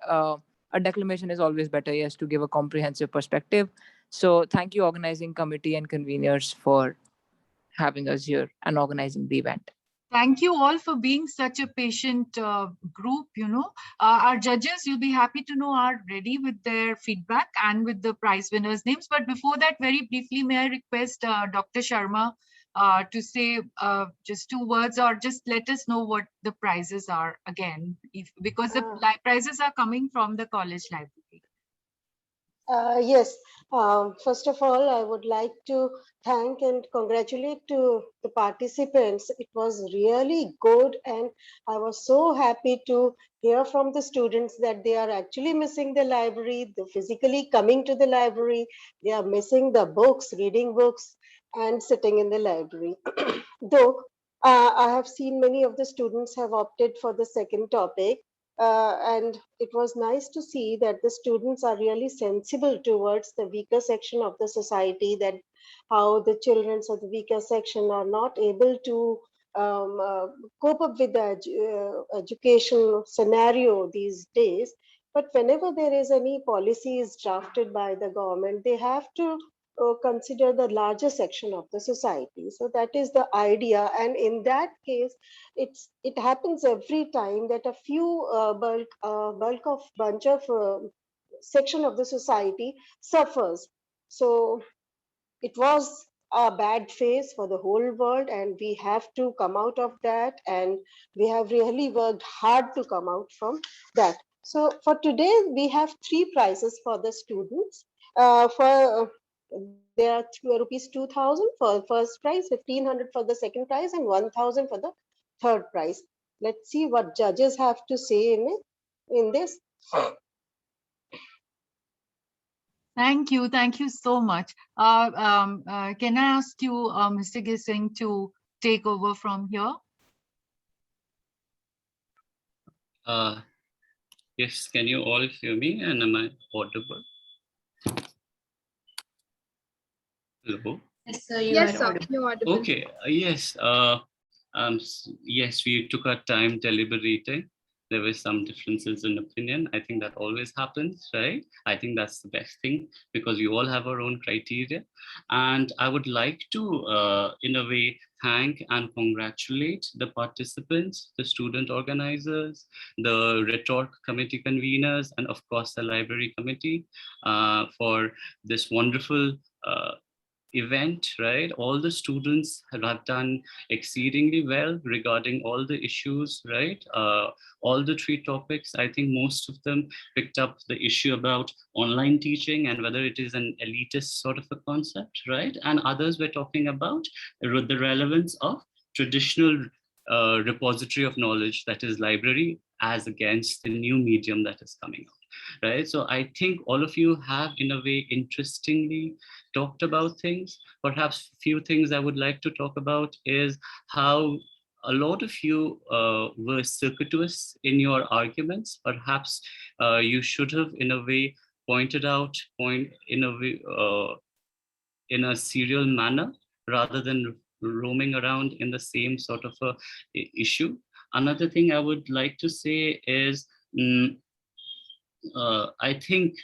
a declamation is always better, yes, to give a comprehensive perspective. So thank you, organizing committee and conveners, for having us here and organizing the event. Thank you all for being such a patient group. Our judges, you'll be happy to know, are ready with their feedback and with the prize winners' names. But before that, very briefly, may I request Dr. Sharma to say just 2 words, or just let us know what the prizes are again, because the prizes are coming from the college library. Yes, first of all, I would like to thank and congratulate to the participants. It was really good, and I was so happy to hear from the students that they are actually missing the library, they're physically coming to the library, they are missing the books, reading books, and sitting in the library. Though I have seen many of the students have opted for the second topic, and it was nice to see that the students are really sensible towards the weaker section of the society, that how the children of the weaker section are not able to cope up with the education scenario these days. But whenever there is any policy is drafted by the government, they have to consider the larger section of the society. So that is the idea, and in that case, it happens every time that a few bulk of bunch of section of the society suffers. So it was a bad phase for the whole world, and we have to come out of that, and we have really worked hard to come out from that. So for today, we have 3 prizes for the students. For there are rupees 2,000 for first prize, 1,500 for the second prize, and 1,000 for the third prize. Let's see what judges have to say in this. Thank you. Thank you so much. Can I ask you, Mr. Ghissing, to take over from here? Uh, yes, can you all hear me and am I audible? Hello? Yes, sir, you Yes, are sir, audible. you're audible. Okay, yes. Yes, we took our time deliberating. There were some differences in opinion. I think that always happens, right? I think that's the best thing because we all have our own criteria. And I would like to, in a way, thank and congratulate the participants, the student organizers, the Rhetorque committee conveners, and of course the library committee for this wonderful event, right? All the students have done exceedingly well regarding all the issues, right? All the three topics, I think most of them picked up the issue about online teaching and whether it is an elitist sort of a concept, right? And others were talking about the relevance of traditional repository of knowledge, that is library, as against the new medium that is coming out, right? So I think all of you have, in a way, interestingly talked about things. Perhaps few things I would like to talk about is how a lot of you were circuitous in your arguments. Perhaps you should have, in a way, pointed out in a way, in a serial manner rather than roaming around in the same sort of a issue. Another thing I would like to say is, I think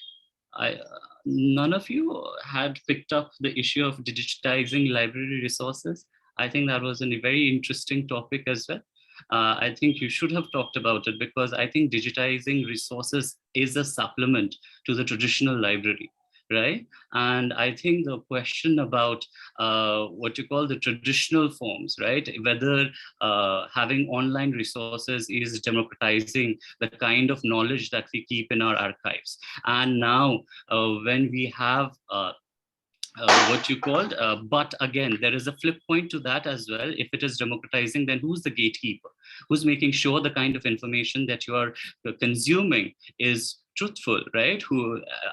none of you had picked up the issue of digitizing library resources. I think that was a very interesting topic as well. I think you should have talked about it because I think digitizing resources is a supplement to the traditional library, right? And I think the question about what you call the traditional forms, right? Whether having online resources is democratizing the kind of knowledge that we keep in our archives. And now when we have what you called, but again, there is a flip point to that as well. If it is democratizing, then who's the gatekeeper? Who's making sure the kind of information that you are consuming is truthful, right?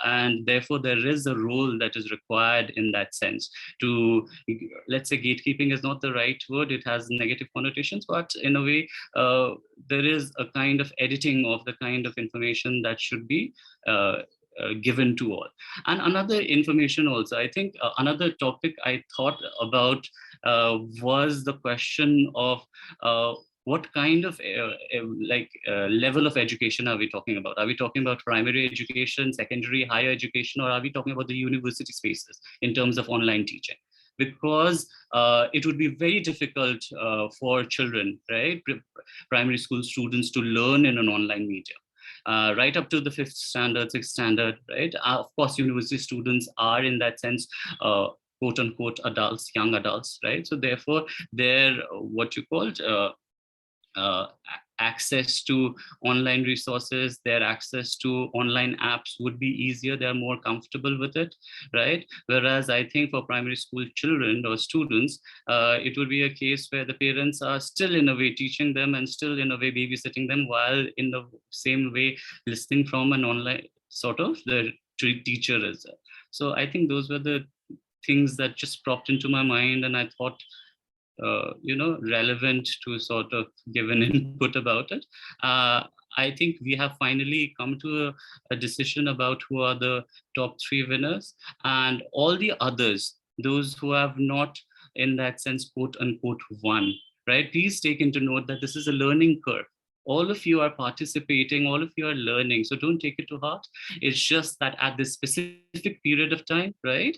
And therefore there is a role that is required in that sense to, let's say, gatekeeping is not the right word, it has negative connotations, but in a way there is a kind of editing of the kind of information that should be given to all. And another information also, I think another topic I thought about was the question of what kind of level of education are we talking about? Are we talking about primary education, secondary, higher education, or are we talking about the university spaces in terms of online teaching? Because it would be very difficult for children, right? Primary school students to learn in an online medium. Right up to the 5th standard, 6th standard, right? Of course, university students are in that sense, quote unquote, adults, young adults, right? So therefore, their what you called access to online resources, their access to online apps would be easier. They're more comfortable with it, right? Whereas I think for primary school children or students, it would be a case where the parents are still in a way teaching them and still in a way babysitting them while in the same way listening from an online sort of the teacher as well. So I think those were the things that just popped into my mind, and I thought relevant to sort of give an input about it. I think we have finally come to a decision about who are the top 3 winners, and all the others, those who have not in that sense, quote unquote, won, right? Please take into note that this is a learning curve. All of you are participating, all of you are learning, so don't take it to heart. It's just that at this specific period of time, right,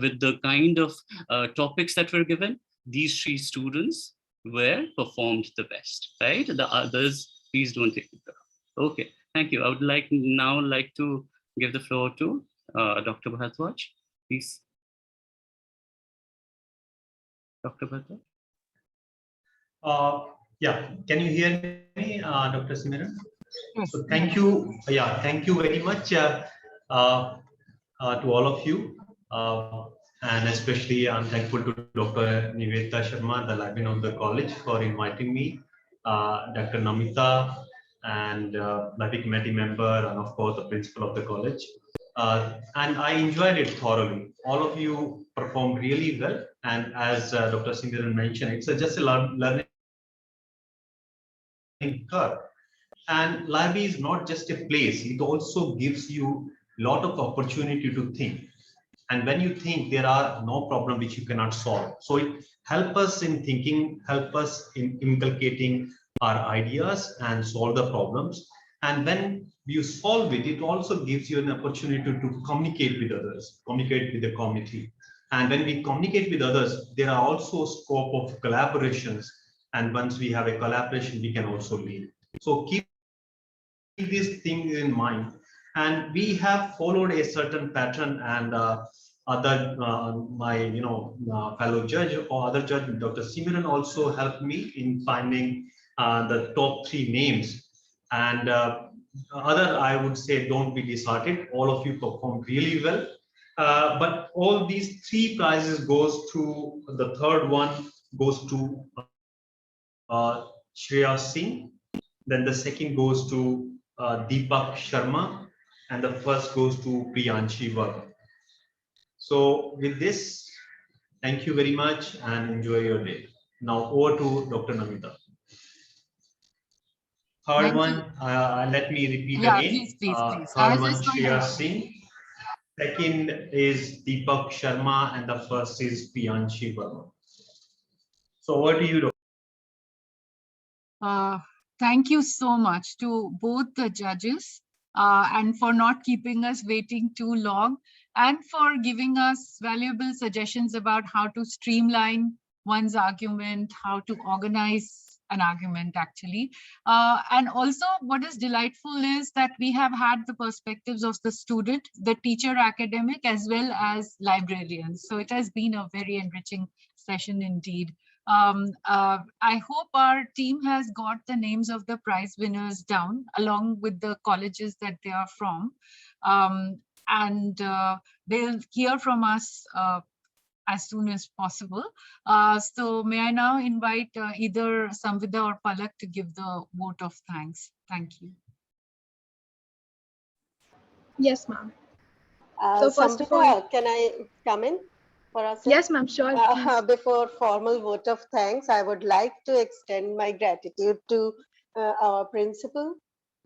with the kind of topics that were given, these 3 students were performed the best, right? The others, please don't take it back. Okay, thank you. I would now like to give the floor to Dr. Bhardwaj, please. Dr. Bhardwaj. Yeah, can you hear me, Dr. Samiran? So thank you. Yeah, thank you very much to all of you. And especially I'm thankful to Dr. Nivedita Sharma, the librarian of the college, for inviting me, Dr. Namita, and library committee member, and of course the principal of the college. And I enjoyed it thoroughly. All of you performed really well. And as Dr. Samiran mentioned, it's just a learning curve. And library is not just a place, it also gives you a lot of opportunity to think. And when you think, there are no problem which you cannot solve. So it help us in thinking, help us in inculcating our ideas and solve the problems. And when you solve it, it also gives you an opportunity to communicate with others, communicate with the community. And when we communicate with others, there are also scope of collaborations. And once we have a collaboration, we can also lead. So keep these things in mind. And we have followed a certain pattern, and other my fellow judge or other judge, Dr. Samiran, also helped me in finding the top 3 names. And other, I would say, don't be disheartened. All of you performed really well. But all these 3 prizes goes to, the third one goes to Shreya Singh. Then the second goes to Deepak Sharma, and the first goes to Priyanshi Varma. So with this, thank you very much and enjoy your day. Now over to Dr. Namita. Third one, let me repeat again. Please. Third one, Shreya Singh. Second is Deepak Sharma, and the first is Priyanshi Varma. So over to you, Dr. Thank you so much to both the judges and for not keeping us waiting too long and for giving us valuable suggestions about how to streamline one's argument, how to organize an argument actually. And also what is delightful is that we have had the perspectives of the student, the teacher academic, as well as librarians. So it has been a very enriching session indeed. I hope our team has got the names of the prize winners down along with the colleges that they are from. And they'll hear from us as soon as possible. So may I now invite either Samvida or Palak to give the vote of thanks. Thank you. Yes, ma'am. So first of all, Samvida, can I come in for a sec? Yes, ma'am, sure. Before formal vote of thanks, I would like to extend my gratitude to our principal,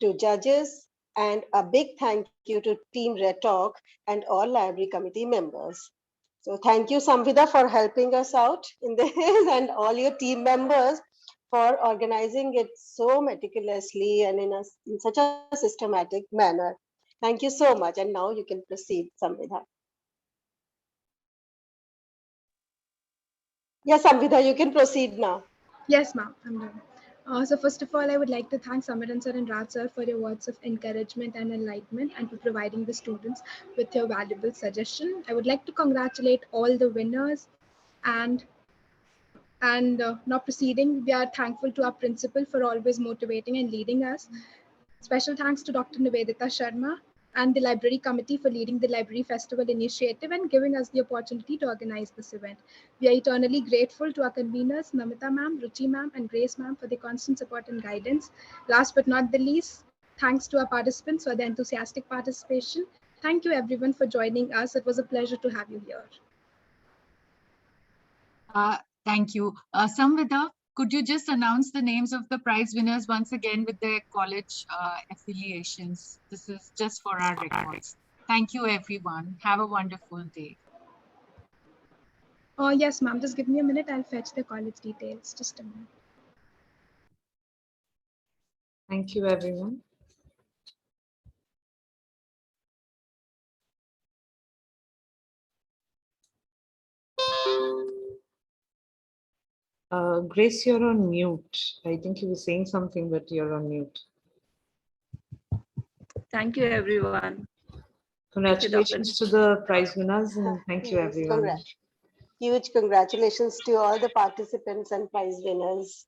to judges, and a big thank you to Team Rhetorque and all library committee members. So thank you, Samvida, for helping us out in this, and all your team members for organizing it so meticulously and in such a systematic manner. Thank you so much. And now you can proceed, Samvida. Yes, Samvida, you can proceed now. Yes, ma'am, I'm done. So first of all, I would like to thank Samiran sir and Raj sir for your words of encouragement and enlightenment and for providing the students with your valuable suggestion. I would like to congratulate all the winners and now proceeding, we are thankful to our principal for always motivating and leading us. Special thanks to Dr. Nivedita Sharma and the library committee for leading the library festival initiative and giving us the opportunity to organize this event. We are eternally grateful to our conveners, Namita ma'am, Ruchi ma'am, and Grace ma'am for the constant support and guidance. Last but not the least, thanks to our participants for their enthusiastic participation. Thank you everyone for joining us. It was a pleasure to have you here. Thank you. Samvida, could you just announce the names of the prize winners once again with their college affiliations? This is just for our records. Thank you, everyone. Have a wonderful day. Oh, yes, ma'am. Just give me a minute. I'll fetch the college details. Just a minute. Thank you, everyone. Grace, you're on mute. I think you were saying something, but you're on mute. Thank you, everyone. Congratulations to the prize winners and thank you, everyone. Huge congratulations to all the participants and prize winners.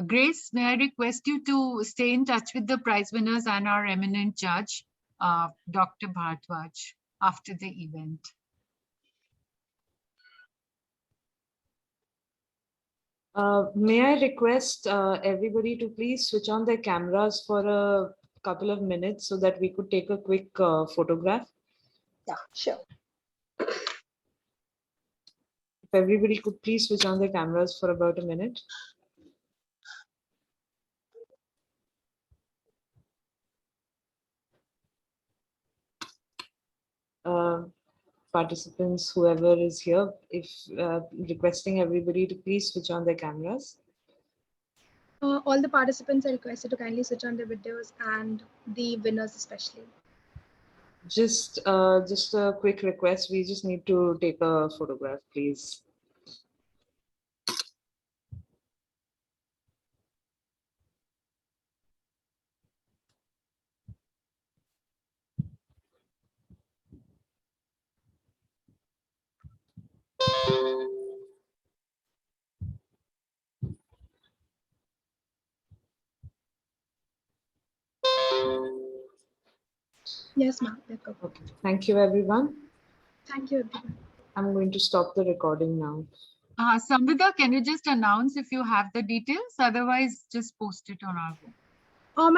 Grace, may I request you to stay in touch with the prize winners and our eminent judge, Dr. Bhardwaj, after the event. May I request everybody to please switch on their cameras for a couple of minutes so that we could take a quick photograph? Yeah, sure. If everybody could please switch on their cameras for about a minute. participants, whoever is here, if requesting everybody to please switch on their cameras. All the participants are requested to kindly switch on their videos, and the winners especially. Just a quick request. We just need to take a photograph, please. Yes, ma'am. Okay. Thank you, everyone. Thank you, everyone. I'm going to stop the recording now. Samvida, can you just announce if you have the details? Otherwise, just post it on our group.